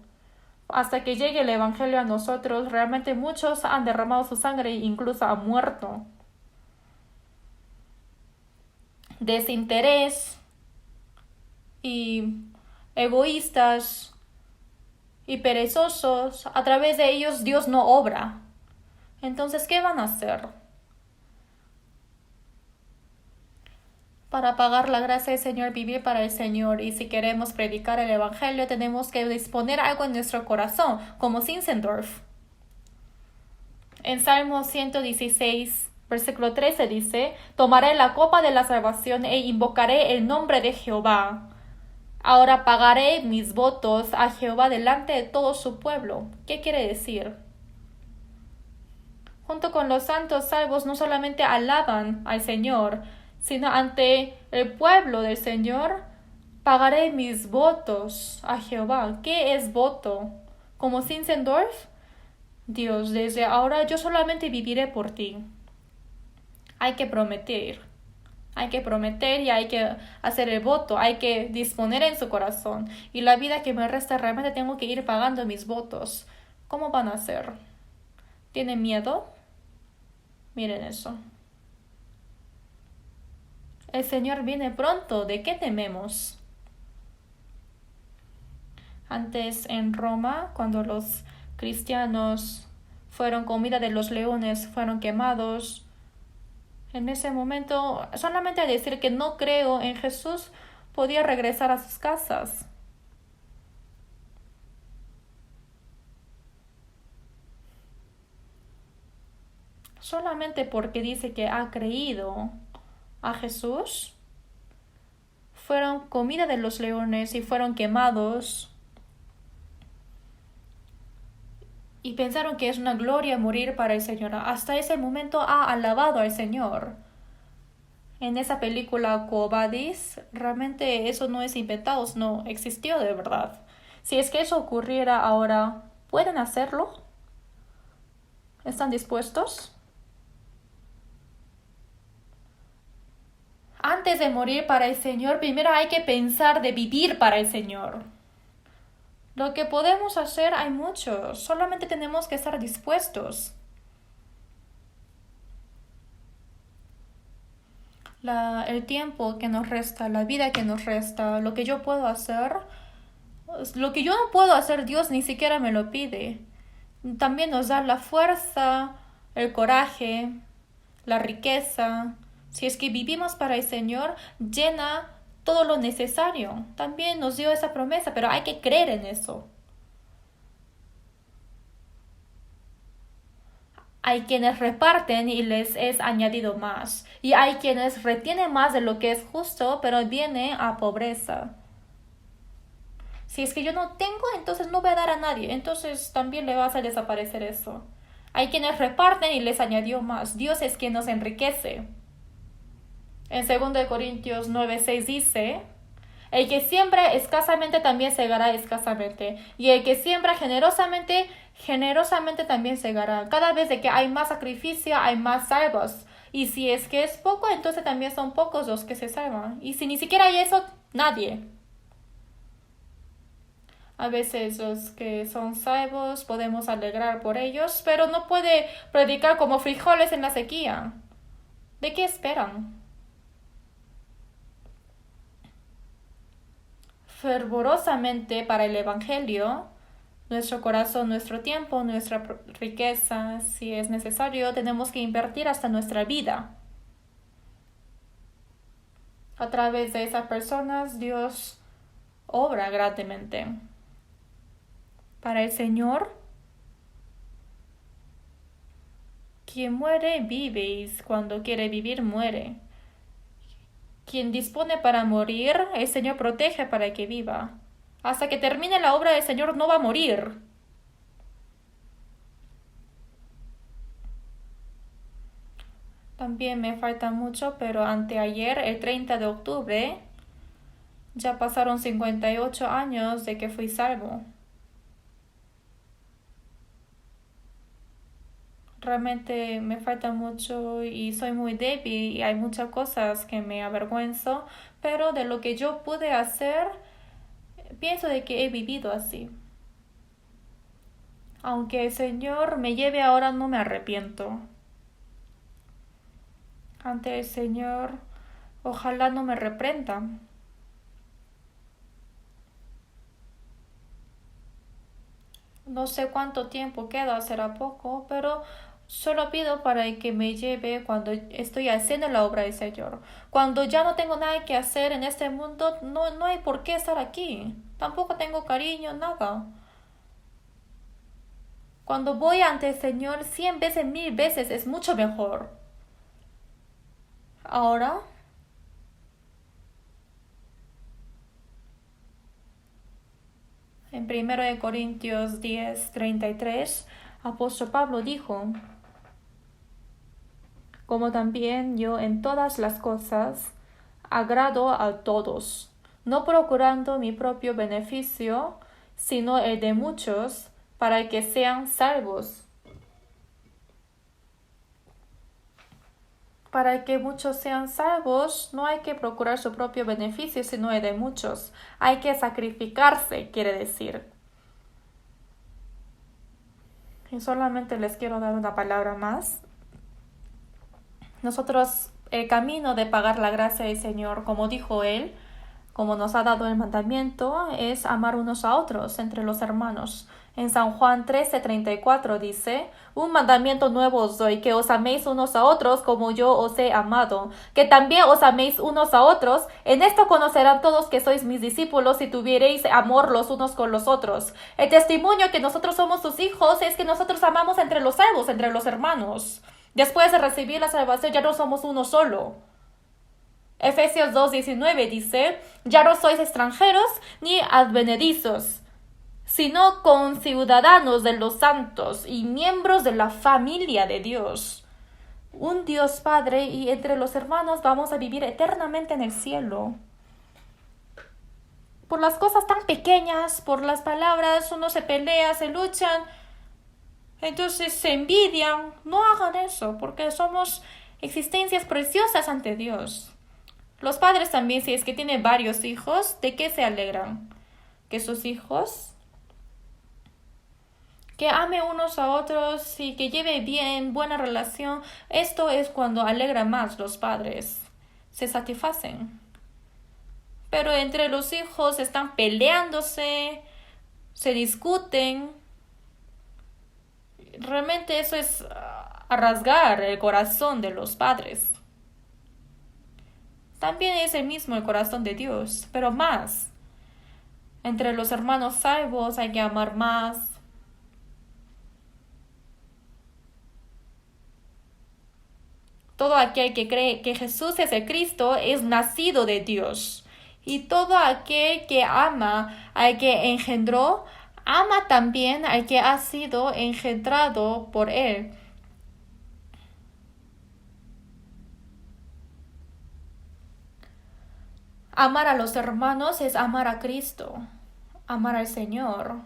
Hasta que llegue el Evangelio a nosotros, realmente muchos han derramado su sangre e incluso han muerto. Desinterés y egoístas y perezosos, a través de ellos Dios no obra. Entonces, ¿qué van a hacer? Para pagar la gracia del Señor, vivir para el Señor. Y si queremos predicar el Evangelio, tenemos que disponer algo en nuestro corazón, como Zinzendorf. En Salmo 116, versículo 13 dice: tomaré la copa de la salvación e invocaré el nombre de Jehová. Ahora pagaré mis votos a Jehová delante de todo su pueblo. ¿Qué quiere decir? Junto con los santos salvos no solamente alaban al Señor, sino ante el pueblo del Señor pagaré mis votos a Jehová. ¿Qué es voto? Como Zinzendorf, Dios, desde ahora yo solamente viviré por ti. Hay que prometer. Hay que prometer y hay que hacer el voto, hay que disponer en su corazón. Y la vida que me resta realmente tengo que ir pagando mis votos. ¿Cómo van a hacer? ¿Tienen miedo? Miren eso. El Señor viene pronto. ¿De qué tememos? Antes en Roma, cuando los cristianos fueron comida de los leones, fueron quemados, en ese momento, solamente al decir que no creo en Jesús, podía regresar a sus casas. Solamente porque dice que ha creído a Jesús, fueron comida de los leones y fueron quemados. Y pensaron que es una gloria morir para el Señor. Hasta ese momento ha alabado al Señor. En esa película Quo Vadis, realmente eso no es inventado, no existió de verdad. Si es que eso ocurriera ahora, ¿pueden hacerlo? ¿Están dispuestos? Antes de morir para el Señor, primero hay que pensar de vivir para el Señor. Lo que podemos hacer hay mucho, solamente tenemos que estar dispuestos. El tiempo que nos resta, la vida que nos resta, lo que yo puedo hacer, lo que yo no puedo hacer, Dios ni siquiera me lo pide. También nos da la fuerza, el coraje, la riqueza. Si es que vivimos para el Señor, llena todo lo necesario. También nos dio esa promesa, pero hay que creer en eso. Hay quienes reparten y les es añadido más. Y hay quienes retienen más de lo que es justo, pero viene a pobreza. Si es que yo no tengo, entonces no voy a dar a nadie. Entonces también le vas a desaparecer eso. Hay quienes reparten y les añadió más. Dios es quien nos enriquece. En 2 Corintios 9:6 dice: el que siembra escasamente también segará escasamente. Y el que siembra generosamente, generosamente también segará. Cada vez de que hay más sacrificio, hay más salvos. Y si es que es poco, entonces también son pocos los que se salvan. Y si ni siquiera hay eso, nadie. A veces los que son salvos podemos alegrar por ellos, pero no puede predicar como frijoles en la sequía. ¿De qué esperan? Fervorosamente para el Evangelio, nuestro corazón, nuestro tiempo, nuestra riqueza, si es necesario, tenemos que invertir hasta nuestra vida. A través de esas personas, Dios obra grandemente. Para el Señor, quien muere, vive, y cuando quiere vivir, muere. Quien dispone para morir, el Señor protege para que viva. Hasta que termine la obra del Señor no va a morir. También me falta mucho, pero anteayer, el 30 de octubre, ya pasaron 58 años de que fui salvo. realmente me falta mucho y soy muy débil y hay muchas cosas que me avergüenzo, pero de lo que yo pude hacer, pienso de que he vivido así. Aunque el Señor me lleve ahora, no me arrepiento. Ante el Señor, ojalá no me reprenda. No sé cuánto tiempo queda, será poco, pero solo pido para que me lleve cuando estoy haciendo la obra del Señor. Cuando ya no tengo nada que hacer en este mundo, no hay por qué estar aquí. Tampoco tengo cariño, nada. Cuando voy ante el Señor, 100 veces, 1000 veces es mucho mejor. Ahora, en 1 Corintios 10:33, apóstol Pablo dijo: como también yo en todas las cosas agrado a todos, no procurando mi propio beneficio, sino el de muchos, para que sean salvos. Para que muchos sean salvos, no hay que procurar su propio beneficio, sino el de muchos. Hay que sacrificarse, quiere decir. Y solamente les quiero dar una palabra más. Nosotros, el camino de pagar la gracia del Señor, como dijo Él, como nos ha dado el mandamiento, es amar unos a otros entre los hermanos. En San Juan 13:34 dice: un mandamiento nuevo os doy, que os améis unos a otros como yo os he amado, que también os améis unos a otros. En esto conocerán todos que sois mis discípulos, si tuviereis amor los unos con los otros. El testimonio que nosotros somos sus hijos es que nosotros amamos entre los salvos, entre los hermanos. Después de recibir la salvación ya no somos uno solo. Efesios 2:19 dice: ya no sois extranjeros ni advenedizos, sino conciudadanos de los santos y miembros de la familia de Dios. Un Dios Padre, y entre los hermanos vamos a vivir eternamente en el cielo. Por las cosas tan pequeñas, por las palabras, uno se pelea, se luchan, entonces se envidian. No hagan eso, porque somos existencias preciosas ante Dios. Los padres también, si es que tienen varios hijos, ¿de qué se alegran? Que sus hijos que ame unos a otros y que lleve bien, buena relación. Esto es cuando alegra más los padres. Se satisfacen. Pero entre los hijos están peleándose, se discuten. Realmente eso es a rasgar el corazón de los padres. También es el mismo el corazón de Dios, pero más. Entre los hermanos salvos hay que amar más. Todo aquel que cree que Jesús es el Cristo es nacido de Dios. Y todo aquel que ama al que engendró, ama también al que ha sido engendrado por él. Amar a los hermanos es amar a Cristo, amar al Señor.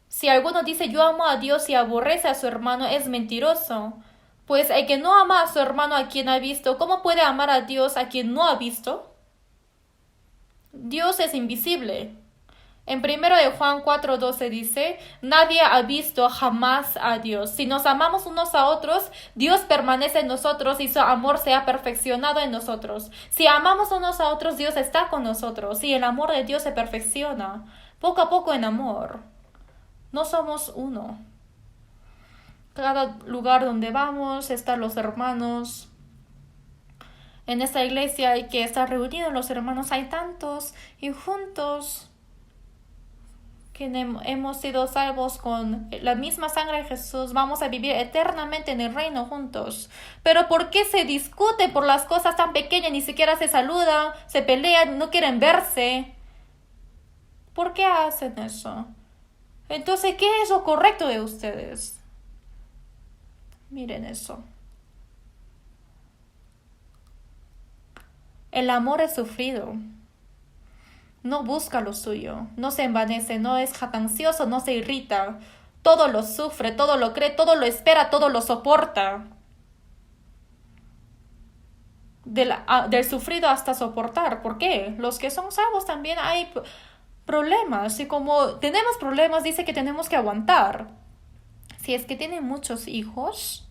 Si alguno dice yo amo a Dios y aborrece a su hermano, es mentiroso. Pues el que no ama a su hermano a quien ha visto, ¿cómo puede amar a Dios a quien no ha visto? Dios es invisible. En 1 Juan 4:12 dice: nadie ha visto jamás a Dios. Si nos amamos unos a otros, Dios permanece en nosotros y su amor se ha perfeccionado en nosotros. Si amamos unos a otros, Dios está con nosotros y el amor de Dios se perfecciona poco a poco en amor. No somos uno. Cada lugar donde vamos están los hermanos. En esta iglesia hay que estar reunidos los hermanos, hay tantos, y juntos que hemos sido salvos con la misma sangre de Jesús, vamos a vivir eternamente en el reino juntos. Pero ¿por qué se discute por las cosas tan pequeñas? Ni siquiera se saludan, se pelean, no quieren verse. ¿Por qué hacen eso? Entonces, ¿qué es lo correcto de ustedes? Miren eso. El amor es sufrido. No busca lo suyo. No se envanece, no es jactancioso, no se irrita. todo lo sufre, todo lo cree, todo lo espera, todo lo soporta. Del sufrido hasta soportar. ¿Por qué? Los que son salvos también hay problemas. Y como tenemos problemas, dice que tenemos que aguantar. Si es que tienen muchos hijos,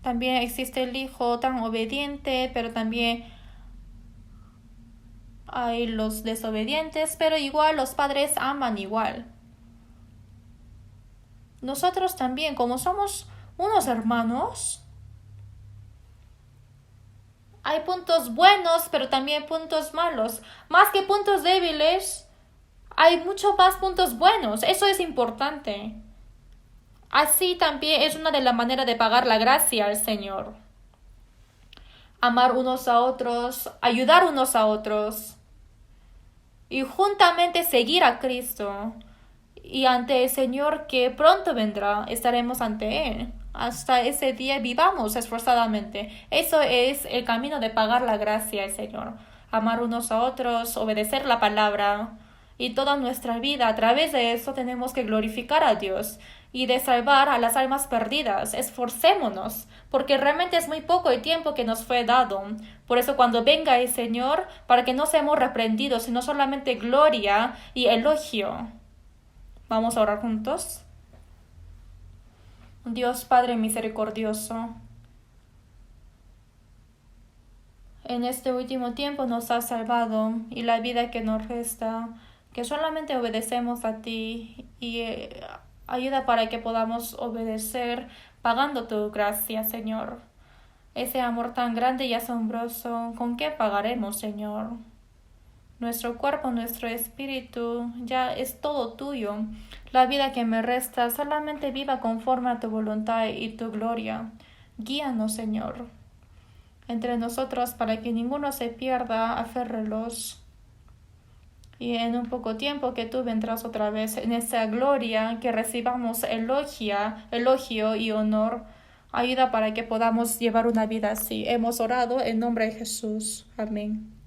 también existe el hijo tan obediente, pero también hay los desobedientes, pero igual los padres aman igual. Nosotros también, como somos unos hermanos, hay puntos buenos, pero también puntos malos. Más que puntos débiles, hay mucho más puntos buenos. Eso es importante. Así también es una de las maneras de pagar la gracia al Señor. Amar unos a otros, ayudar unos a otros y juntamente seguir a Cristo. Y ante el Señor que pronto vendrá, estaremos ante Él. Hasta ese día vivamos esforzadamente. Eso es el camino de pagar la gracia al Señor. Amar unos a otros, obedecer la palabra. Y toda nuestra vida, a través de eso, tenemos que glorificar a Dios y de salvar a las almas perdidas. Esforcémonos, porque realmente es muy poco el tiempo que nos fue dado. Por eso cuando venga el Señor, para que no seamos reprendidos, sino solamente gloria y elogio. Vamos a orar juntos. Dios Padre misericordioso, en este último tiempo nos has salvado y la vida que nos resta, que solamente obedecemos a ti y ayuda para que podamos obedecer pagando tu gracia, Señor. Ese amor tan grande y asombroso, ¿con qué pagaremos, Señor? Nuestro cuerpo, nuestro espíritu, ya es todo tuyo. La vida que me resta, solamente viva conforme a tu voluntad y tu gloria. Guíanos, Señor, entre nosotros para que ninguno se pierda, aférrelos. Y en un poco tiempo que tú vendrás otra vez en esa gloria, que recibamos elogio y honor. Ayuda para que podamos llevar una vida así. Hemos orado en nombre de Jesús. Amén.